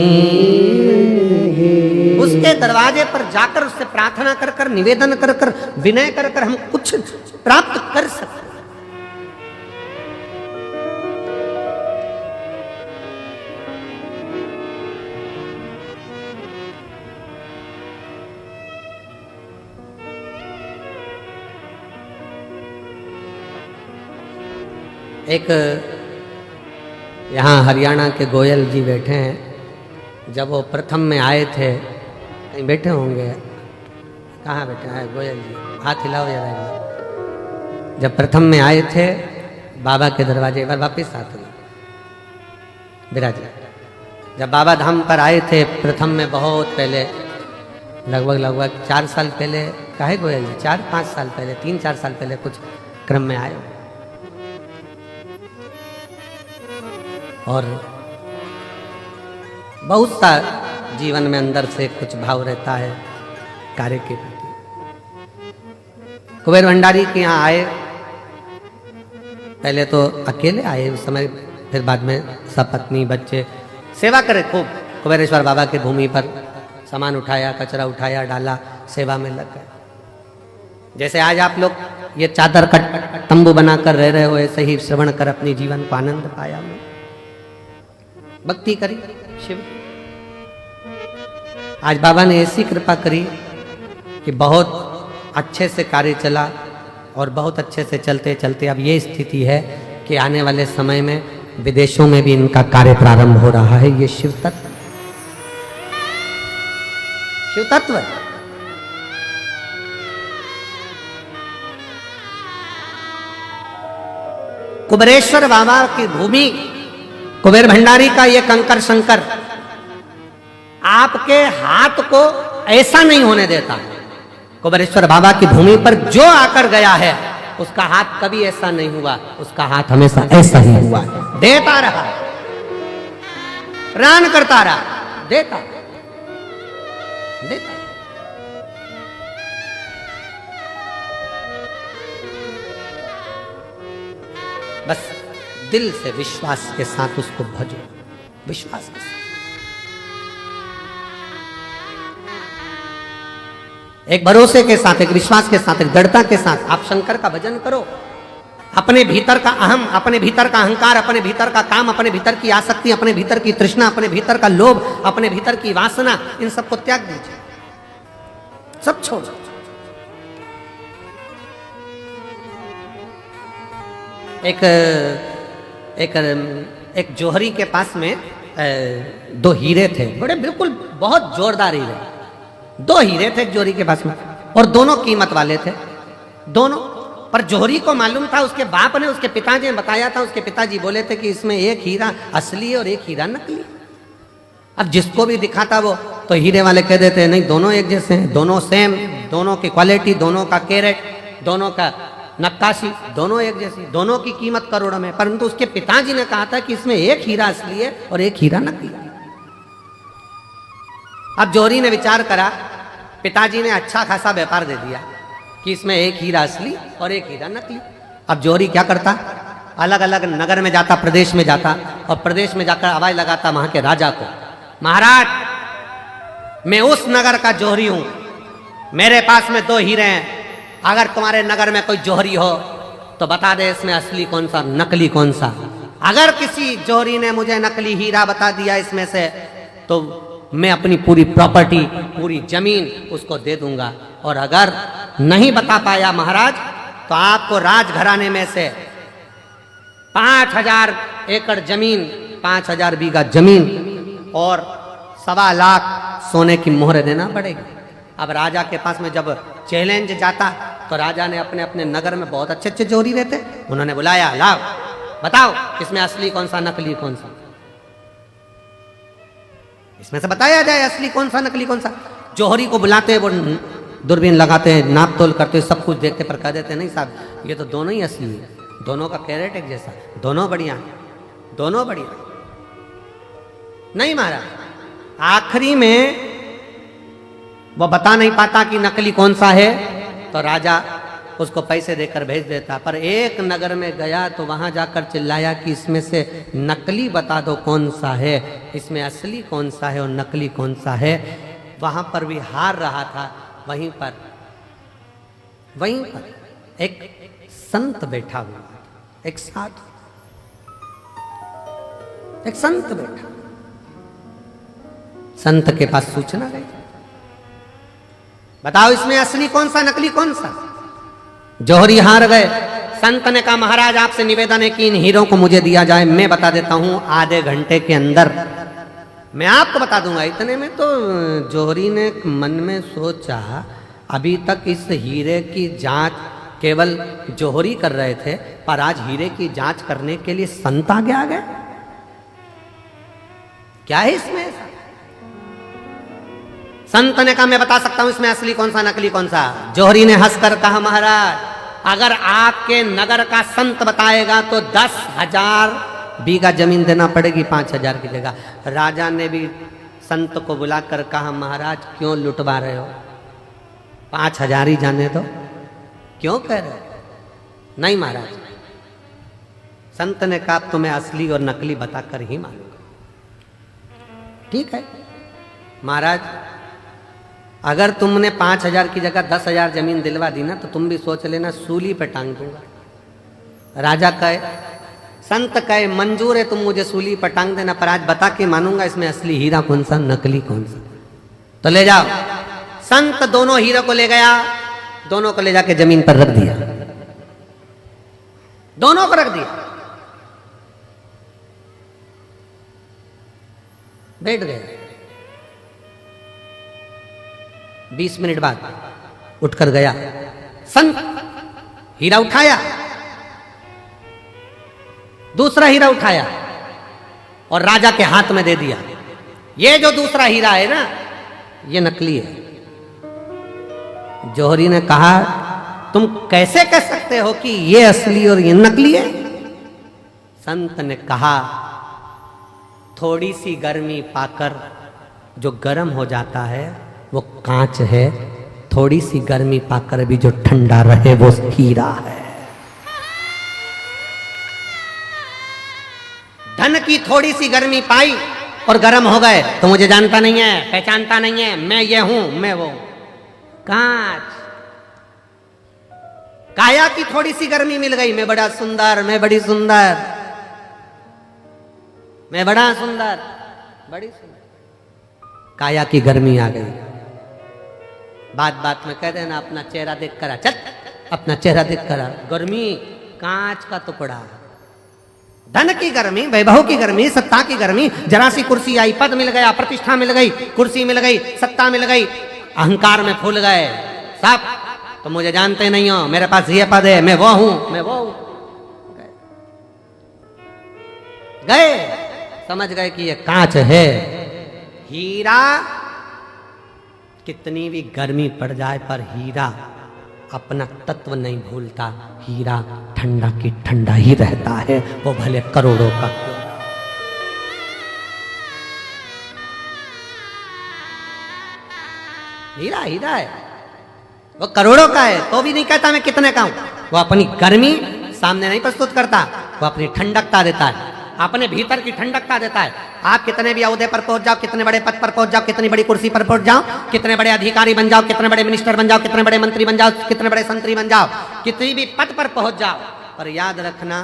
उसके दरवाजे पर जाकर उससे प्रार्थना कर कर, निवेदन कर कर, विनय कर कर हम कुछ प्राप्त कर सकते। एक यहाँ हरियाणा के गोयल जी बैठे हैं। जब वो प्रथम में आए थे, कहीं बैठे होंगे, कहाँ बैठे हैं गोयल जी, हाथ हिलाओ जरा। जब प्रथम में आए थे बाबा के दरवाजे, एक बार वापिस आते विराज। जब बाबा धाम पर आए थे प्रथम में, बहुत पहले, लगभग 4 साल पहले, काहे गोयल जी 4-5 साल पहले, 3-4 साल पहले कुछ क्रम में आए। और बहुत सा जीवन में अंदर से कुछ भाव रहता है कार्य के प्रति। कुबेर भंडारी के यहाँ आए, पहले तो अकेले आए उस समय, फिर बाद में सपत्नी बच्चे सेवा करे खूब। कुबेरेश्वर बाबा के भूमि पर सामान उठाया, कचरा उठाया, डाला, सेवा में लग गए। जैसे आज आप लोग ये चादर का तंबू बनाकर रह रहे हो, ऐसे ही श्रवण कर अपनी जीवन को आनंद पाया, भक्ति करी शिव। आज बाबा ने ऐसी कृपा करी कि बहुत अच्छे से कार्य चला, और बहुत अच्छे से चलते चलते अब ये स्थिति है कि आने वाले समय में विदेशों में भी इनका कार्य प्रारंभ हो रहा है। ये शिव तत्व, शिव तत्व है। कुबेरेश्वर बाबा की भूमि, कुबेर भंडारी का ये कंकर शंकर आपके हाथ को ऐसा नहीं होने देता। कुबेरेश्वर बाबा की भूमि पर जो आकर गया है उसका हाथ कभी ऐसा नहीं हुआ, उसका हाथ हमेशा ऐसा ही हुआ है। देता रहा, प्राण करता रहा, देता देता। बस दिल से विश्वास के साथ उसको भजो, विश्वास के साथ। एक भरोसे के साथ, एक विश्वास के साथ, एक दृढ़ता के साथ आप शंकर का भजन करो। अपने भीतर का अहम, अपने भीतर का अहंकार, अपने भीतर का काम, अपने भीतर की आसक्ति, अपने भीतर की तृष्णा, अपने भीतर का लोभ, अपने भीतर की वासना, इन सबको त्याग दीजिए, सब छोड़। एक जौहरी के पास में दो हीरे थे, बड़े बिल्कुल बहुत जोरदार हीरे। दो हीरे थे एक जौहरी के पास में, और दोनों कीमत वाले थे दोनों। पर जौहरी को मालूम था, उसके बाप ने, उसके पिताजी ने बताया था। उसके पिताजी बोले थे कि इसमें एक हीरा असली और एक हीरा नकली। अब जिसको भी दिखाता वो तो हीरे वाले कह देते हैं नहीं दोनों एक जैसे हैं, दोनों सेम, दोनों की क्वालिटी, दोनों का कैरेट, दोनों का नक्काशी, दोनों एक जैसी, दोनों की कीमत करोड़ों में। परंतु उसके पिताजी ने कहा था कि इसमें एक हीरा असली है और एक हीरा नकली। अब जौहरी ने विचार करा, पिताजी ने अच्छा खासा व्यापार दे दिया कि इसमें एक हीरा असली और एक हीरा नकली। अब जौहरी क्या करता, अलग अलग नगर में जाता, प्रदेश में जाता, और प्रदेश में जाकर आवाज लगाता वहां के राजा को, महाराज मैं उस नगर का जौहरी हूं, मेरे पास में दो हीरे हैं, अगर तुम्हारे नगर में कोई जौहरी हो तो बता दे इसमें असली कौन सा, नकली कौन सा। अगर किसी जौहरी ने मुझे नकली हीरा बता दिया इसमें से, तो मैं अपनी पूरी प्रॉपर्टी, पूरी जमीन उसको दे दूंगा। और अगर नहीं बता पाया महाराज, तो आपको राजघराने में से 5000 एकड़ जमीन, 5000 बीघा जमीन और 1.25 लाख सोने की मोहरें देना पड़ेगी। अब राजा के पास में जब चैलेंज जाता, तो राजा ने अपने अपने नगर में बहुत अच्छे अच्छे जौहरी रहते, उन्होंने बुलाया, लाओ बताओ इसमें असली कौन सा, नकली कौन सा, इसमें से बताया जाए असली कौन सा, नकली कौन सा। जौहरी को बुलाते, वो दूरबीन लगाते हैं, नाप तोल करते, सब कुछ देखते, पर कह देते नहीं साहब ये तो दोनों ही असली है, दोनों का कैरेट एक जैसा, दोनों बढ़िया, दोनों बढ़िया। नहीं महाराज, आखिरी में वो बता नहीं पाता कि नकली कौन सा है, तो राजा उसको पैसे देकर भेज देता। पर एक नगर में गया तो वहां जाकर चिल्लाया कि इसमें से नकली बता दो कौन सा है, इसमें असली कौन सा है और नकली कौन सा है। वहां पर भी हार रहा था। वहीं पर एक संत बैठा हुआ, एक साधु, एक संत बैठा। संत के पास सूचना गई, बताओ इसमें असली कौन सा, नकली कौन सा। जौहरी हार गए। संत ने कहा महाराज आपसे निवेदन है कि इन हीरों को मुझे दिया जाए, मैं बता देता हूं आधे घंटे के अंदर मैं आपको बता दूंगा। इतने में तो जौहरी ने मन में सोचा, अभी तक इस हीरे की जांच केवल जौहरी कर रहे थे, पर आज हीरे की जांच करने के लिए संत आगे आ गए, क्या है इसमें ऐसा। संत ने कहा मैं बता सकता हूं इसमें असली कौन सा, नकली कौन सा। जौहरी ने हंसकर कहा महाराज अगर आपके नगर का संत बताएगा तो 10,000 बीघा जमीन देना पड़ेगी 5,000 की जगह। राजा ने भी संत को बुलाकर कहा महाराज क्यों लुटवा रहे हो, 5,000 ही जाने दो, क्यों कह रहे हो। नहीं महाराज, संत ने कहा तो मैं असली और नकली बताकर ही मानूंगा। ठीक है महाराज, अगर तुमने 5,000 की जगह 10,000 जमीन दिलवा दी ना, तो तुम भी सोच लेना सूली पे टांग दूंगा। राजा कहे, संत कहे मंजूर है तुम मुझे सूली पर टांग देना, पर आज बता के मानूंगा इसमें असली हीरा कौन सा, नकली कौन सा। तो ले जाओ। संत दोनों हीरो को ले गया, दोनों को ले जाके जमीन पर रख दिया, दोनों को रख दिया, बैठ गए। 20 मिनट बाद उठकर गया संत, हीरा उठाया, दूसरा हीरा उठाया और राजा के हाथ में दे दिया। ये जो दूसरा हीरा है ना, ये नकली है। जौहरी ने कहा तुम कैसे कह सकते हो कि ये असली और ये नकली है। संत ने कहा, थोड़ी सी गर्मी पाकर जो गर्म हो जाता है वो कांच है, थोड़ी सी गर्मी पाकर भी जो ठंडा रहे वो हीरा है। धन की थोड़ी सी गर्मी पाई और गर्म हो गए तो मुझे जानता नहीं है, पहचानता नहीं है, मैं ये हूं, मैं वो। कांच। काया की थोड़ी सी गर्मी मिल गई, मैं बड़ा सुंदर, मैं बड़ी सुंदर, मैं बड़ा सुंदर, बड़ी सुंदर। काया की गर्मी आ गई। बात बात में कह देना अपना चेहरा देख कर, चल अपना चेहरा देख कर। गर्मी कांच का टुकड़ा। धन की गर्मी, वैभव की गर्मी, सत्ता की गर्मी, जरा सी कुर्सी आई, पद मिल गया, प्रतिष्ठा मिल गई, कुर्सी मिल गई, सत्ता मिल गई, अहंकार में फूल गए सब। तो मुझे जानते नहीं हो, मेरे पास ये पद है, मैं वो हूं, मैं वो हूं। गए, समझ गए कि ये कांच है। हीरा कितनी भी गर्मी पड़ जाए पर हीरा अपना तत्व नहीं भूलता। हीरा ठंडा की ठंडा ही रहता है, वो भले करोड़ों का। हीरा हीरा है, वो करोड़ों का है तो भी नहीं कहता मैं कितने का हूं। वो अपनी गर्मी सामने नहीं प्रस्तुत करता, वो अपनी ठंडकता देता है, अपने भीतर की ठंडकता देता है। आप कितने भी ओहदे पर पहुंच जाओ, कितने बड़े पद पर पहुंच जाओ, कितनी बड़ी कुर्सी पर पहुंच जाओ, कितने बड़े अधिकारी बन जाओ, कितने बड़े मिनिस्टर बन जाओ, कितने बड़े मंत्री बन जाओ, कितने बड़े संतरी बन जाओ, कितनी भी पद पर पहुंच जाओ, पर याद रखना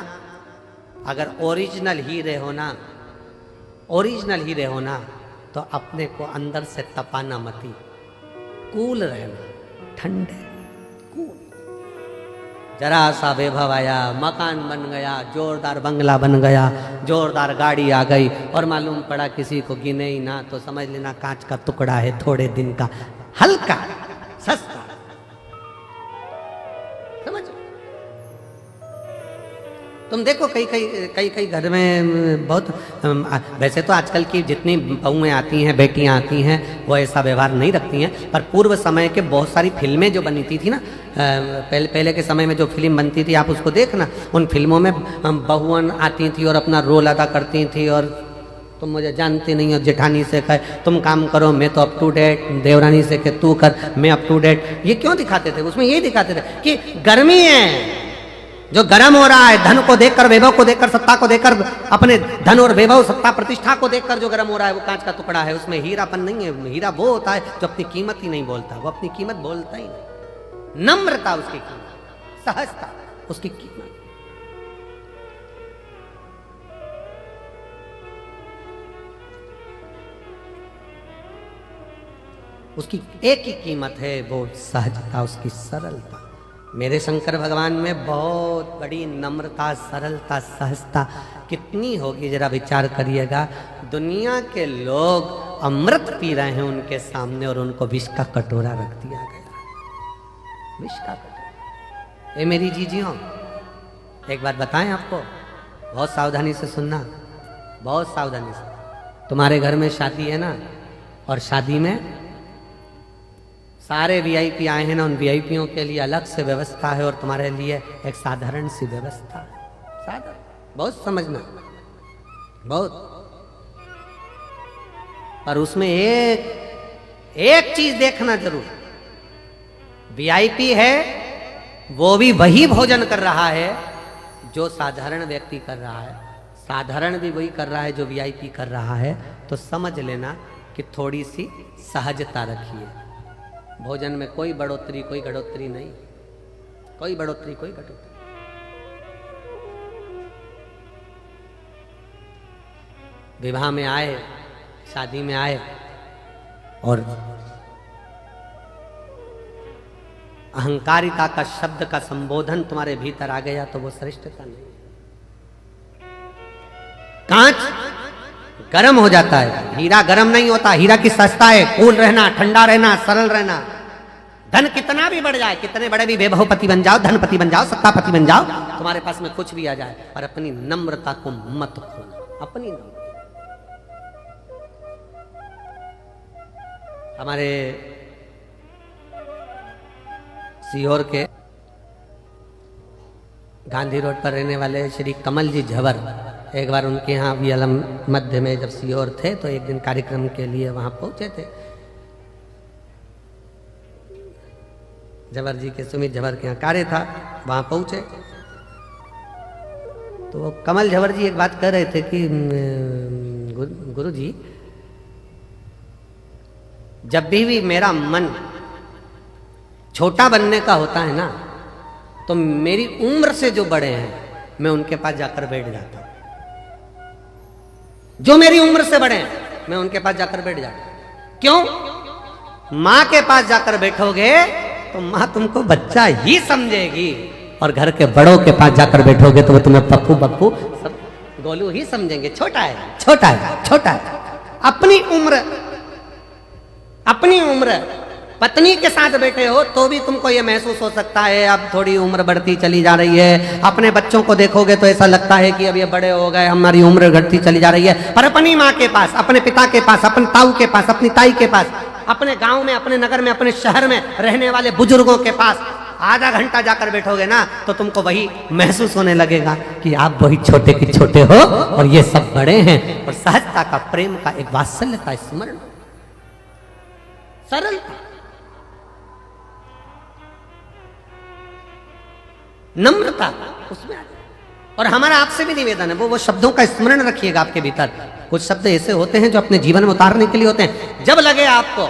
अगर ओरिजिनल हीरे होना, ओरिजिनल हीरे होना तो अपने को अंदर से तपाना मती, कूल रहना, ठंडे कूल। जरा सा वैभव आया, मकान बन गया, जोरदार बंगला बन गया, जोरदार गाड़ी आ गई और मालूम पड़ा किसी को गिने ही ना तो समझ लेना कांच का टुकड़ा है, थोड़े दिन का, हल्का सस्ता। समझ? तुम देखो कई घर में बहुत, वैसे तो आजकल की जितनी बहुएं आती हैं, बेटियां आती हैं, वो ऐसा व्यवहार नहीं रखती हैं, पर पूर्व समय के बहुत सारी फिल्में जो बनती थी ना, पहले के समय में जो फिल्म बनती थी आप उसको देखना, उन फिल्मों में बहुआं आती थी और अपना रोल अदा करती थी। और तुम मुझे जानती नहीं हो, जेठानी से कहे तुम काम करो, मैं तो अप टू डेट, देवरानी से कहे तू कर, मैं अप टू डेट। ये क्यों दिखाते थे? उसमें यही दिखाते थे कि गर्मी है, जो गर्म हो रहा है, धन को देखकर, वैभव को देखकर, सत्ता को देखकर, अपने धन और वैभव, सत्ता, प्रतिष्ठा को देखकर जो गर्म हो रहा है वो कांच का टुकड़ा है, उसमें हीरापन नहीं है। हीरा वो होता है जो अपनी कीमत ही नहीं बोलता, वो अपनी कीमत बोलता ही नहीं। नम्रता उसकी कीमत, सहजता उसकी कीमत। उसकी एक ही कीमत है, वो सहजता, उसकी सरलता। मेरे शंकर भगवान में बहुत बड़ी नम्रता, सरलता, सहजता कितनी होगी जरा विचार करिएगा। दुनिया के लोग अमृत पी रहे हैं उनके सामने और उनको विष का कटोरा रख दिया गया, विष का कटोरा। ये मेरी जीजियों, एक बात बताएं आपको, बहुत सावधानी से सुनना, बहुत सावधानी से। तुम्हारे घर में शादी है ना, और शादी में सारे वीआईपी आए हैं ना, उन वीआईपीओं के लिए अलग से व्यवस्था है और तुम्हारे लिए एक साधारण सी व्यवस्था है। साधारण, बहुत समझना, बहुत। पर उसमें एक चीज देखना जरूर, वीआईपी है वो भी वही भोजन कर रहा है जो साधारण व्यक्ति कर रहा है, साधारण भी वही कर रहा है जो वीआईपी कर रहा है। तो समझ लेना कि थोड़ी सी सहजता रखिए। भोजन में कोई बढ़ोतरी, कोई घटोतरी नहीं, कोई बढ़ोतरी, कोई घटोतरी। विवाह में आए, शादी में आए और अहंकारिता का शब्द का संबोधन तुम्हारे भीतर आ गया तो वो श्रेष्ठता नहीं। कांच गर्म हो जाता है, हीरा गर्म नहीं होता। हीरा की सस्ता है, कूल रहना, ठंडा रहना, सरल रहना। धन कितना भी बढ़ जाए, कितने बड़े भी वैभवपति बन जाओ, धनपति बन जाओ, सत्तापति बन जाओ, तुम्हारे पास में कुछ भी आ जाए, और अपनी नम्रता को मत खोना, अपनी नम्रता। हमारे सीहोर के गांधी रोड पर रहने वाले श्री कमल जी झवर, एक बार उनके यहाँ VLM मध्य में जब सीओर थे तो एक दिन कार्यक्रम के लिए वहाँ पहुँचे थे। झवर जी के, सुमित झवर के यहाँ कार्य था, वहाँ पहुँचे तो वो कमल झवर जी एक बात कह रहे थे कि गुरु जी, जब भी मेरा मन छोटा बनने का होता है ना, तो मेरी उम्र से जो बड़े हैं मैं उनके पास जाकर बैठ जाता हूं। जो मेरी उम्र से बड़े हैं मैं उनके पास जाकर बैठ जाता हूं। क्यों? मां के पास जाकर बैठोगे तो मां तुमको बच्चा ही समझेगी, और घर के बड़ों के पास जाकर बैठोगे तो वो तुम्हें पप्पू बप्पू सब गोलू ही समझेंगे। छोटा है, छोटा है, छोटा है। अपनी उम्र पत्नी के साथ बैठे हो तो भी तुमको ये महसूस हो सकता है अब थोड़ी उम्र बढ़ती चली जा रही है। अपने बच्चों को देखोगे तो ऐसा लगता है कि अब ये बड़े हो गए, हमारी उम्र घटती चली जा रही है। पर अपनी माँ के पास, अपने पिता के पास, अपने ताऊ के पास, अपनी ताई के पास, अपने गांव में, अपने नगर में, अपने शहर में रहने वाले बुजुर्गों के पास आधा घंटा जाकर बैठोगे ना तो तुमको वही महसूस होने लगेगा कि आप वही छोटे के छोटे हो और ये सब बड़े हैं। और सहजता का, प्रेम का, एक वात्सल्य का स्मरण, सरलता, नम्रता उसमें आ जाए। और हमारा आपसे भी निवेदन है, वो शब्दों का स्मरण रखिएगा आपके भीतर। कुछ शब्द ऐसे होते हैं जो अपने जीवन में उतारने के लिए होते हैं। जब लगे आपको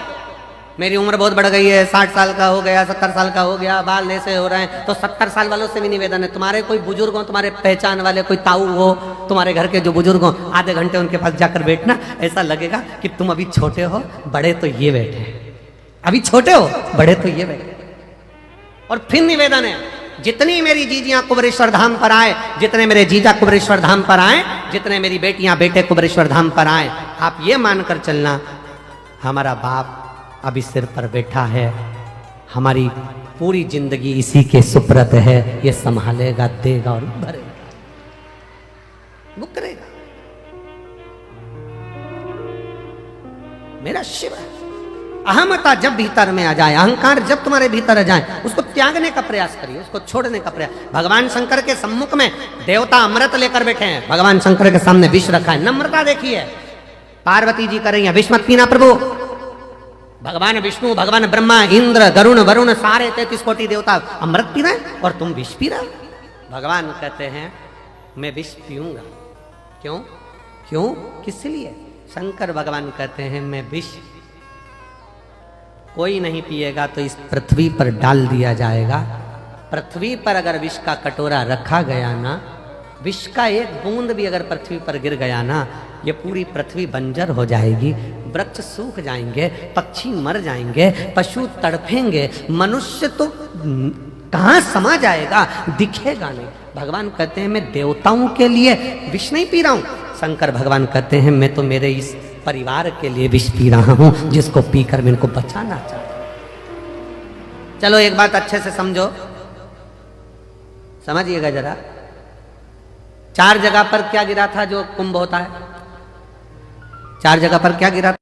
मेरी उम्र बहुत बढ़ गई है, 60 साल का हो गया, 70 साल का हो गया, बाल ऐसे हो रहे हैं, तो 70 साल वालों से भी निवेदन है, तुम्हारे कोई बुजुर्ग हो, तुम्हारे पहचान वाले कोई ताऊ हो, तुम्हारे घर के जो बुजुर्ग हो, आधे घंटे उनके पास जाकर बैठना। ऐसा लगेगा कि तुम अभी छोटे हो, बड़े तो ये बैठे, अभी छोटे हो, बड़े तो ये बैठे। और फिर निवेदन है, जितनी मेरी जीजियां कुबरेश्वर धाम पर आए, जितने मेरे जीजा कुबरेश्वर धाम पर आए, जितने मेरी बेटियां बेटे कुबरेश्वर धाम पर आए, आप ये मानकर चलना हमारा बाप अभी सिर पर बैठा है, हमारी पूरी जिंदगी इसी के सुप्रत है, ये संभालेगा, देगा और भरेगा, वो करेगा। मेरा शिव है। अहमता जब भीतर में आ जाए, अहंकार जब तुम्हारे भीतर आ जाए, उसको त्यागने का प्रयास करिए, उसको छोड़ने का प्रयास। भगवान शंकर के सम्मुख में देवता अमृत लेकर बैठे हैं, भगवान शंकर के सामने विष रखा है। नम्रता देखिए, पार्वती जी कर रही है, विष मत पीना प्रभु। भगवान विष्णु, भगवान ब्रह्मा, इंद्र, गरुण, वरुण, सारे 33 कोटि देवता अमृत पी रहे हैं और तुम विष पी रहे। भगवान कहते हैं मैं विष पीऊंगा। क्यों? क्यों? किस लिए? शंकर भगवान कहते हैं मैं विष कोई नहीं पिएगा तो इस पृथ्वी पर डाल दिया जाएगा। पृथ्वी पर अगर विष का कटोरा रखा गया ना, विष का एक बूंद भी अगर पृथ्वी पर गिर गया ना, ये पूरी पृथ्वी बंजर हो जाएगी, वृक्ष सूख जाएंगे, पक्षी मर जाएंगे, पशु तड़पेंगे, मनुष्य तो कहाँ समा जाएगा, दिखेगा नहीं। भगवान कहते हैं मैं देवताओं के लिए विष नहीं पी रहा हूं। शंकर भगवान कहते हैं मैं तो मेरे इस परिवार के लिए विष पी रहा हूं, जिसको पीकर मैं इनको बचाना चाहता हूं। चलो एक बात अच्छे से समझो, समझिएगा जरा। 4 जगह पर क्या गिरा था जो कुंभ होता है? 4 जगह पर क्या गिरा था?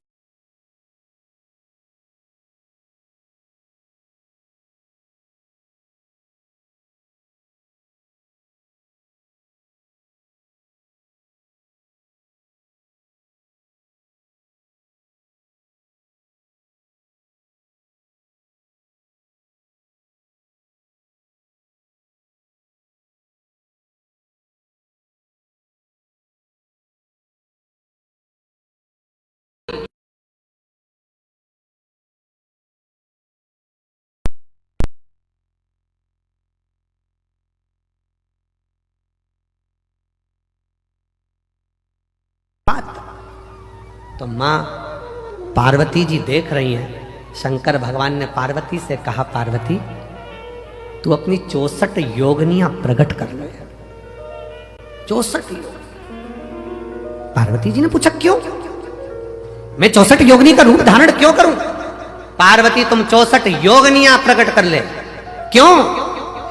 तो मां पार्वती जी देख रही हैं। शंकर भगवान ने पार्वती से कहा पार्वती तू अपनी 64 योगनियां प्रकट कर ले। 64 योग। पार्वती जी ने पूछा क्यों? मैं 64 योगनी का रूप धारण क्यों करूं? पार्वती तुम 64 योगनियां प्रकट कर ले। क्यों?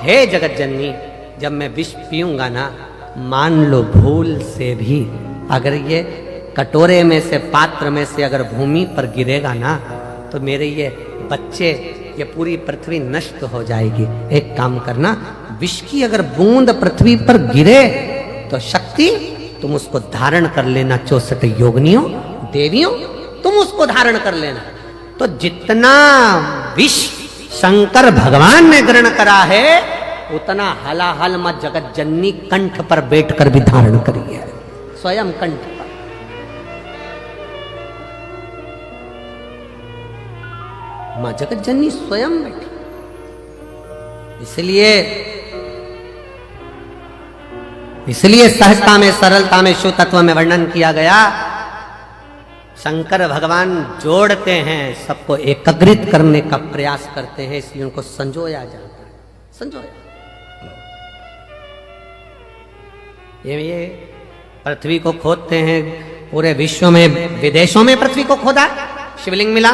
हे जगत जननी, जब मैं विष पीऊंगा ना, मान लो भूल से भी अगर ये कटोरे में से, पात्र में से अगर भूमि पर गिरेगा ना, तो मेरे ये बच्चे, ये पूरी पृथ्वी नष्ट हो जाएगी। एक काम करना, विष की अगर बूंद पृथ्वी पर गिरे तो शक्ति तुम उसको धारण कर लेना, 64 योगिनियों देवियों तुम उसको धारण कर लेना। तो जितना विष शंकर भगवान ने ग्रहण करा है उतना हलाहल मां जगत जननी कंठ पर बैठकर भी धारण करी है, स्वयं कंठ पर। मां जगत जननी स्वयं बैठी। इसलिए सहजता में, सरलता में, शुद्ध तत्व में वर्णन किया गया। शंकर भगवान जोड़ते हैं, सबको एकाग्रित करने का प्रयास करते हैं, इसलिए उनको संजोया जाता है, संजोया। ये पृथ्वी को खोदते हैं, पूरे विश्व में, विदेशों में पृथ्वी को खोदा, शिवलिंग मिला,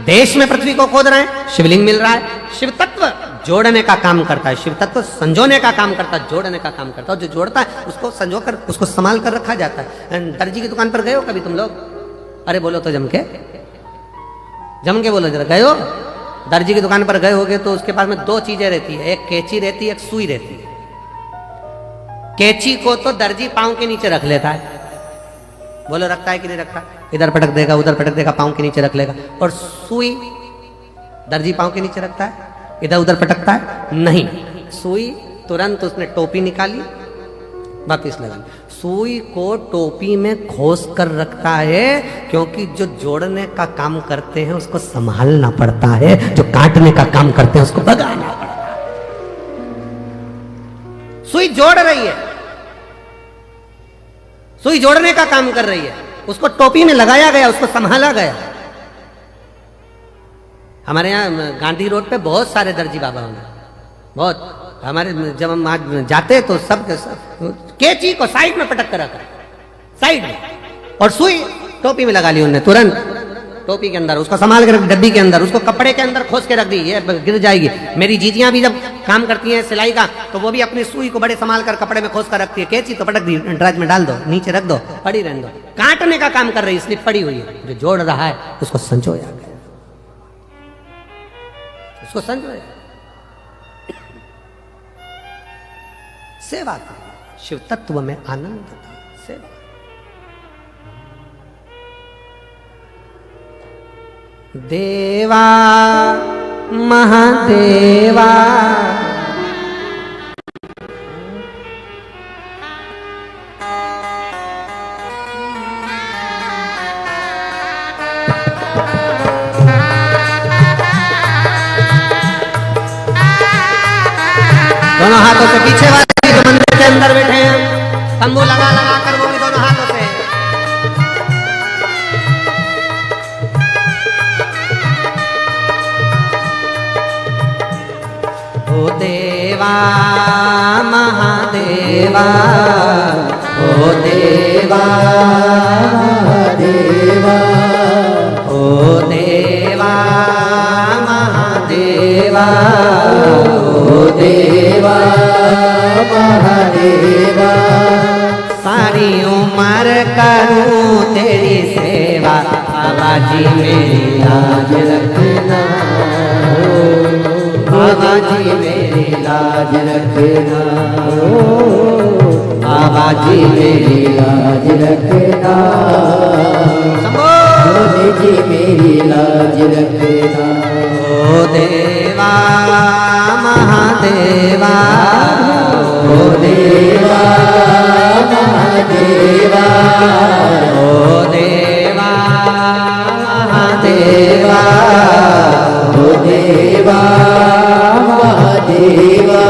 देश में पृथ्वी को खोद रहे हैं, शिवलिंग मिल रहा है। शिव तत्व जोड़ने का काम करता है, शिव तत्व संजोने का काम करता है, जोड़ने का काम करता है। जो जोड़ता है उसको संजो कर, उसको संभाल कर रखा जाता है। दर्जी की दुकान पर गए हो कभी तुम लोग? अरे बोलो तो जम के बोलो जरा, गए हो? दर्जी की दुकान पर गए होगे तो उसके पास में 2 चीजें रहती है, एक कैंची रहती है, एक सुई रहती है। कैंची को तो दर्जी पांव के नीचे रख लेता है, बोलो रखता है कि नहीं रखता? इधर पटक देगा, उधर पटक देगा, पांव के नीचे रख लेगा। और सुई दर्जी पांव के नीचे रखता है, इधर उधर पटकता है? नहीं, सुई तुरंत उसने टोपी निकाली, वापिस लगा ली। सुई को टोपी में खोस कर रखता है, क्योंकि जो जोड़ने का काम करते हैं उसको संभालना पड़ता है, जो काटने का काम करते हैं उसको भगाना पड़ता है। सुई जोड़ रही है, सुई जोड़ने का काम कर रही है, उसको टोपी में लगाया गया, उसको संभाला गया। हमारे यहाँ गांधी रोड पे बहुत सारे दर्जी बाबा होंगे, बहुत। हमारे जब हम वहां जाते तो सब कैंची को साइड में पटक कर रखा, साइड में, और सुई टोपी में लगा ली उन्होंने, तुरंत टोपी के अंदर उसको संभाल के रख, डब्बी के अंदर उसको कपड़े के अंदर खोस के रख दी, ये गिर जाएगी। मेरी जीजियां भी जब काम करती हैं सिलाई का तो वो भी अपनी सुई को बड़े संभाल कर कपड़े में खोस कर रखती है। कैंची तो पटक दी, ड्राज में डाल दो, नीचे रख दो, पड़ी रहने दो। काटने का काम कर रही, इसलिए पड़ी हुई है। जो जोड़ रहा है उसको संजोया गया, उसको संजोया। सेवा का शिव तत्व में आनंद था, सेवा। देवा महादेवा दोनों हाथों से पीछे वाले जो मंदिर के अंदर बैठे हैं, तंबू लगा लगा कर वो भी दोनों हाथों से। ओ देवा महादेवा, ओ देवा महादेवा, ओ देवा महादेवा, ओ देवा महादेवा। सारी उम्र करूं तेरी सेवा, बाबा जी मेरी लाज रखना, बाबा जी मेरी लाज रखना, बाबा जी मेरी लाज रखना, भोले जी मेरी लाज रखना। ओ देवा महादेवा, ओ देवा महादेवा, ओ देवा महादेवा, ओ देवा महादेवा।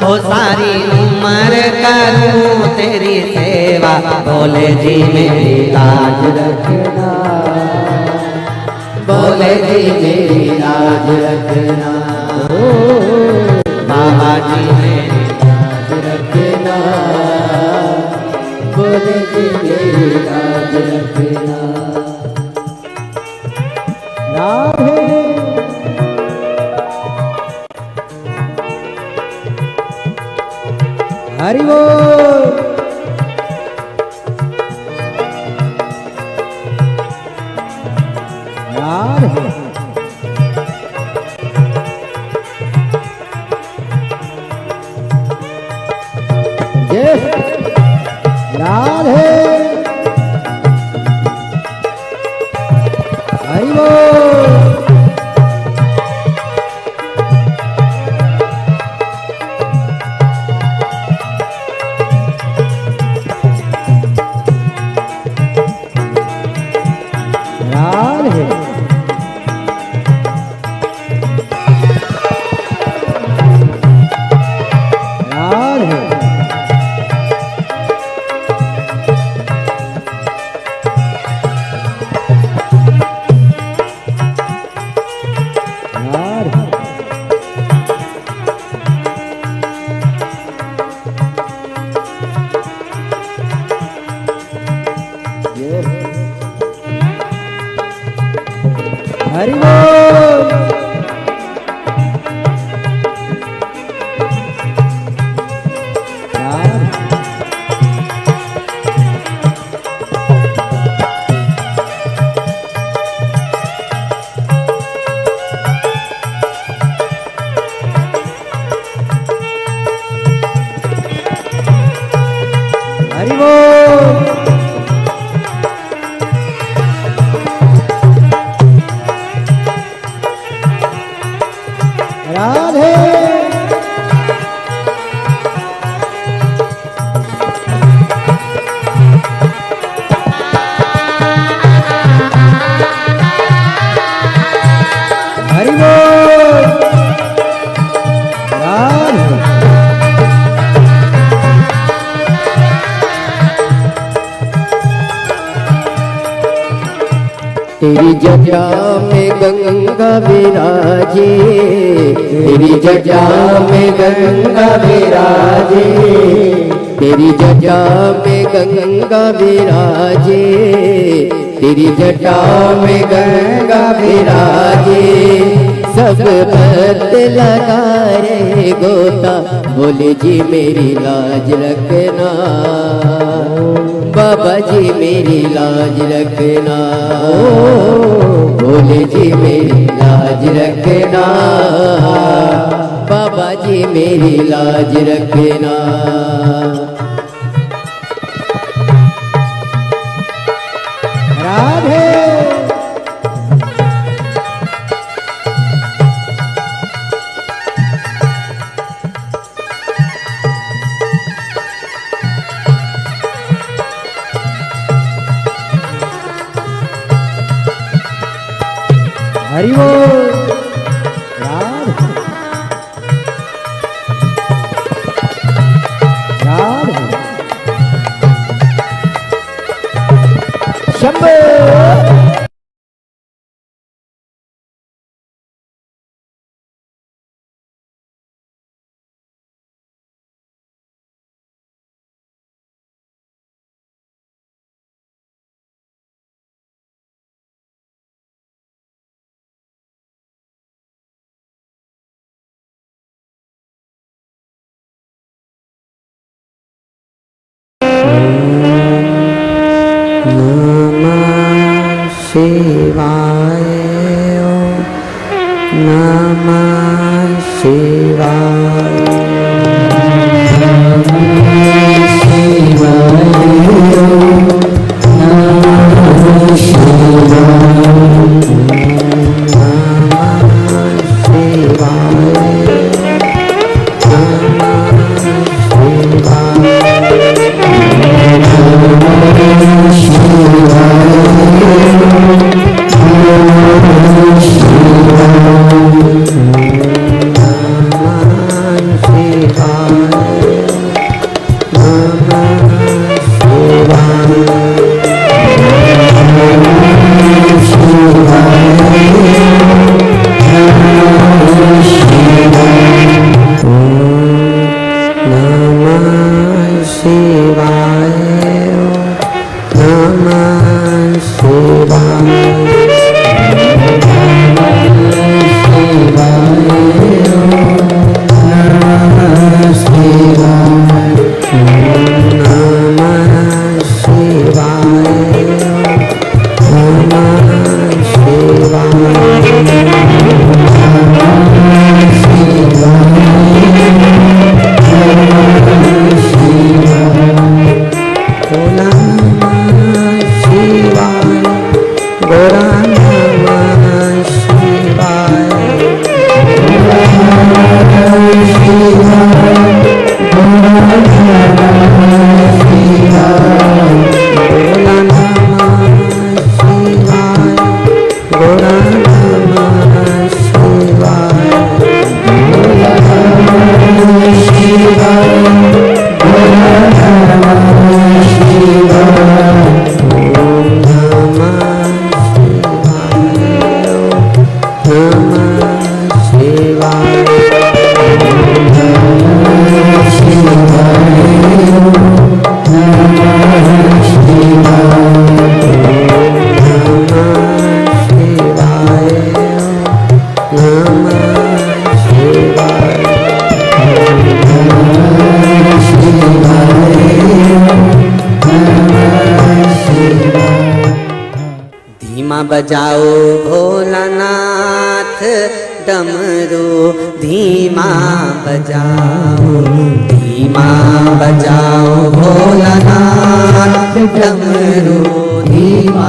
ओ सारी उम्र करूं तेरी सेवा, भोले जी मेरी लाज रखना, भोले जी मेरी लाज रखना, बाबा जी मेरी लाज रखना, भोले जी मेरी लाज रखना। हरि बोल। यार राधे हरि बोल। राधे राधे हरि बोल। हरि बोल। राधे हरि बोल। राधे तेरी जटा में गंगा विराजे, तेरी जटा में गंगा विराजे, तेरी जटा में गंगा विराजे, तेरी जटा में गंगा विराजे। सब भक्त लगा रे गोता, बोले जी मेरी लाज रखना, बाबा जी मेरी लाज रखना, भोले जी मेरी लाज रखना, बाबा जी मेरी लाज रखना। राधे हरि बोल। राधे राधे शंभो। शिवाय ओम नमः शिवाय। बजाओ भोलानाथ डमरू धीमा बजाओ, धीमा बजाओ भोलानाथ डमरू धीमा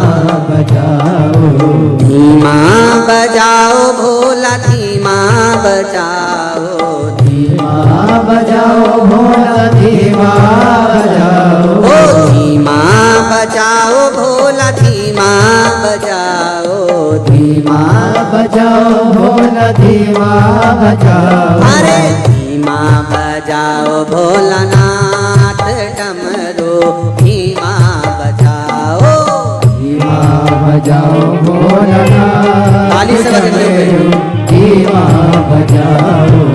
बजाओ, धीमा बजाओ भोला धीमा बजाओ, धीमा बजाओ भोला धीमा बजाओ, ओ धीमा बजाओ भोला धीमा बजाओ, धीमा बजाओ भोला धीमा बजाओ, अरे धीमा बजाओ भोलानाथ डमरू धीमा बजाओ, धीमा बजाओ भोलानाथ ताली से बजते हुए धीमा बजाओ।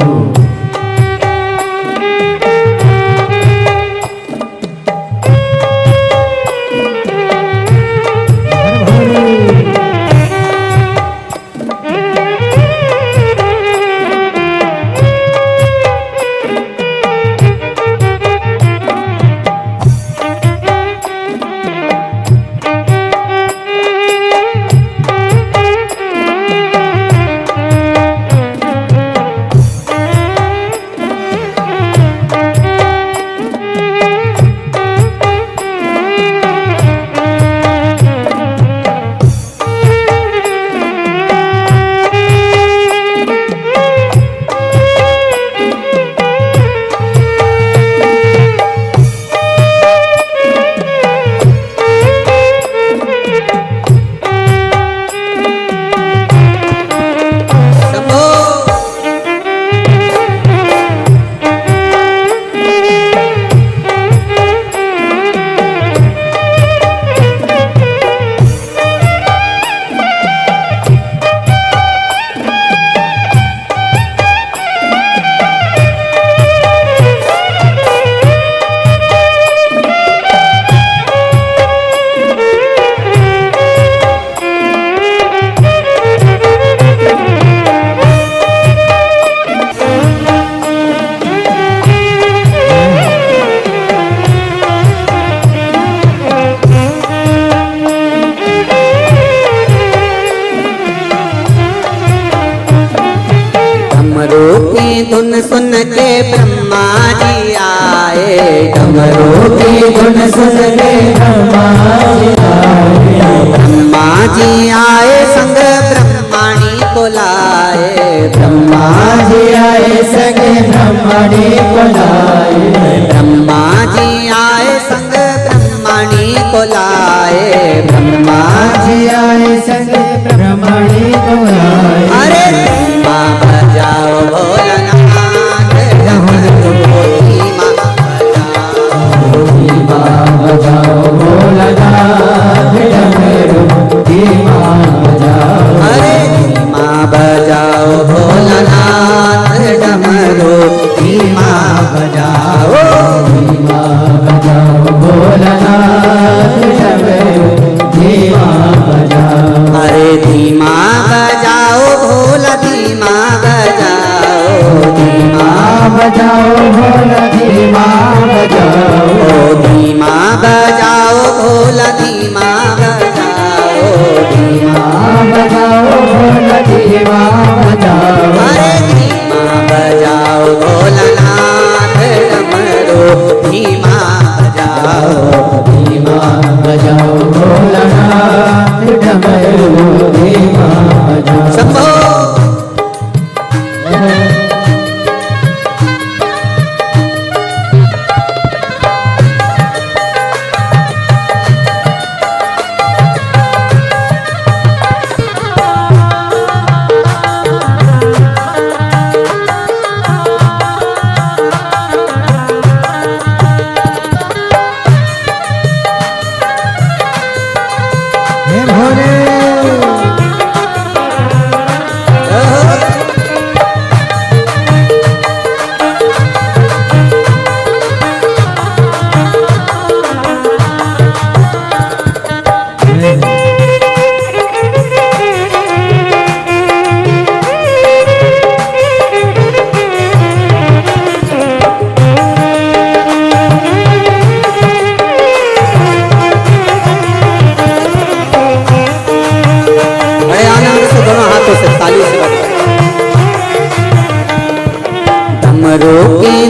धुन सुन के ब्रह्मा जी आए, डमरू की धुन सुन के ब्रह्मा जी आए, ब्रह्मा जी आए संग ब्रह्मणी को लाए, ब्रह्मा जी आए संग ब्रह्मणी को लाए, ब्रह्मा जी आए संग ब्रह्मणी को लाए, ब्रह्मा जी आए संग ब्रह्मणी को लाए, अरे धीमा बजाओ भोलानाथ धीमा बजाओ भोलानाथ धीमा बजाओ, अरे धीमा बजाओ भोलानाथ डमरू धीमा बजाओ, धीमा बजाओ भोलानाथ डमरू धीमा बजाओ, अरे धीमा बजाओ भोला धीमा बजाओ, धीमा बजाओ भोला धीमा बजाओ, धीमा बजाओ भोला धीमा बजाओ, धीमा बजाओ भोला धीमा बजाओ, अरे धीमा बजाओ भोलानाथ डमरू धीमा बजाओ, धीमा बजाओ भोलानाथ डमरू धीमा बजाओ। शंभो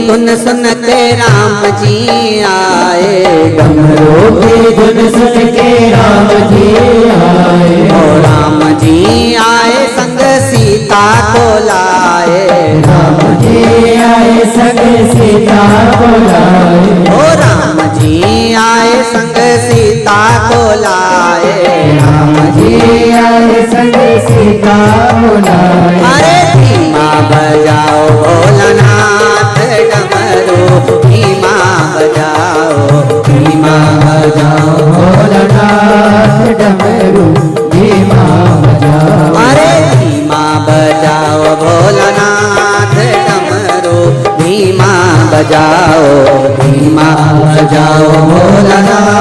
धुन सुन के राम जी आए, डमरू की धुन सुन के राम जी आए, और राम जी आए संग सीता को लाए, राम जी आए संग सीता को लाए, ओ राम जी आए संग सीता को लाए, राम जी आए संग सीता को लाए। अरे धीमा बजाओ भोलानाथ डमरू, धीमा बजाओ, धीमा बजाओ, भोलानाथ डमरू धीमा बजाओ, अरे धीमा बजाओ भोलानाथ डमरू, धीमा बजाओ, धीमा बजाओ भोलानाथ।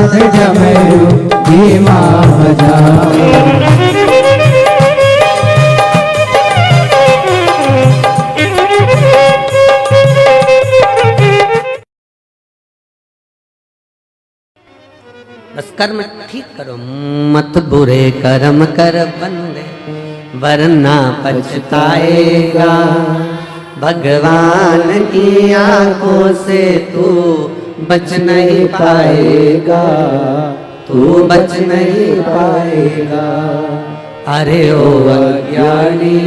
भोलानाथ डमरू धीमा बजाओ। बस कर्म ठीक करो, मत बुरे कर्म कर बंदे, वरना पछताएगा। भगवान की आंखों से तू बच नहीं पाएगा, तू बच नहीं पाएगा। अरे ओ अज्ञानी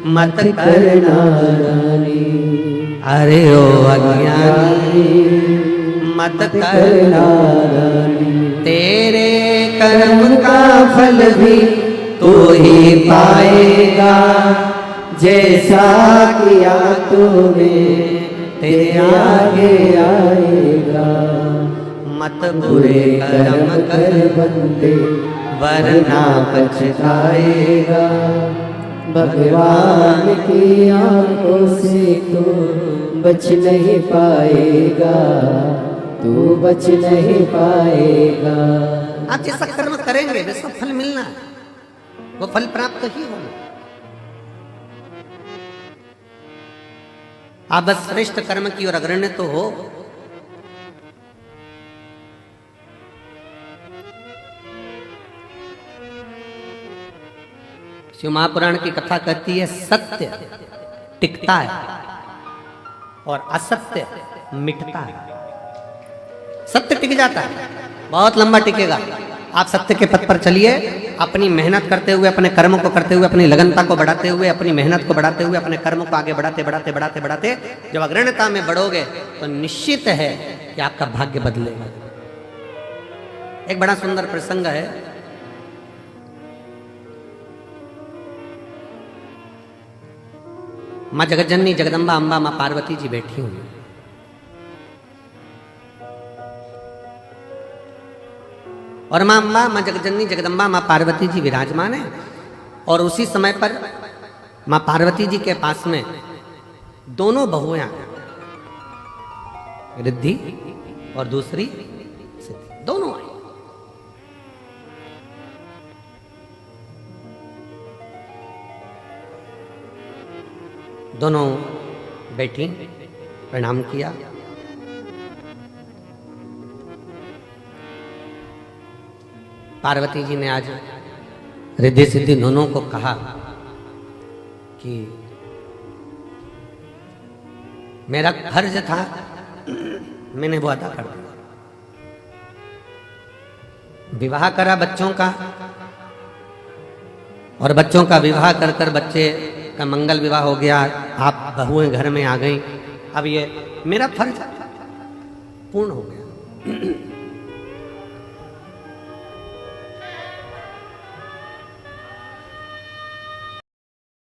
मत करना नानी, अरे ओ अज्ञानी मत करना नानी। तेरे कर्म का फल भी तू ही पाएगा, जैसा किया तूने तेरे आगे आएगा। मत बुरे कर्म कर बंदे, वरना पछताएगा। भगवान की आंखों से तू बच नहीं पाएगा, तू बच नहीं पाएगा। आप जैसा कर्म करेंगे वैसा फल मिलना है, वो फल प्राप्त ही होगा। आप बस श्रेष्ठ कर्म की ओर अग्रणी तो हो। शिव महापुराण की कथा कहती है सत्य टिकता है और असत्य मिटता है। सत्य टिक जाता है, बहुत लंबा टिकेगा। आप सत्य के पथ पर चलिए, अपनी मेहनत करते हुए, अपने कर्म को करते हुए, अपनी लगनता को बढ़ाते हुए, अपनी मेहनत को बढ़ाते हुए, अपने कर्म को आगे बढ़ाते बढ़ाते बढ़ाते बढ़ाते जब अग्रणता में बढ़ोगे तो निश्चित है कि आपका भाग्य बदलेगा। एक बड़ा सुंदर प्रसंग है। माँ जगज्जननी जगदम्बा अम्बा माँ पार्वती जी बैठी हुई, और माँ अम्बा माँ जगज्जननी जगदम्बा माँ पार्वती जी विराजमान है। और उसी समय पर माँ पार्वती जी के पास में दोनों बहुएं, रिद्धि और दूसरी सिद्धि, दोनों आई। दोनों बैठी, प्रणाम किया। पार्वती जी ने आज रिद्धि सिद्धि दोनों को कहा कि मेरा फर्ज था, मैंने वो अदा कर दिया। विवाह करा बच्चों का, और बच्चों का विवाह कर कर बच्चे का मंगल विवाह हो गया। आप बहुएं घर में आ गई। अब ये मेरा फर्ज पूर्ण हो गया।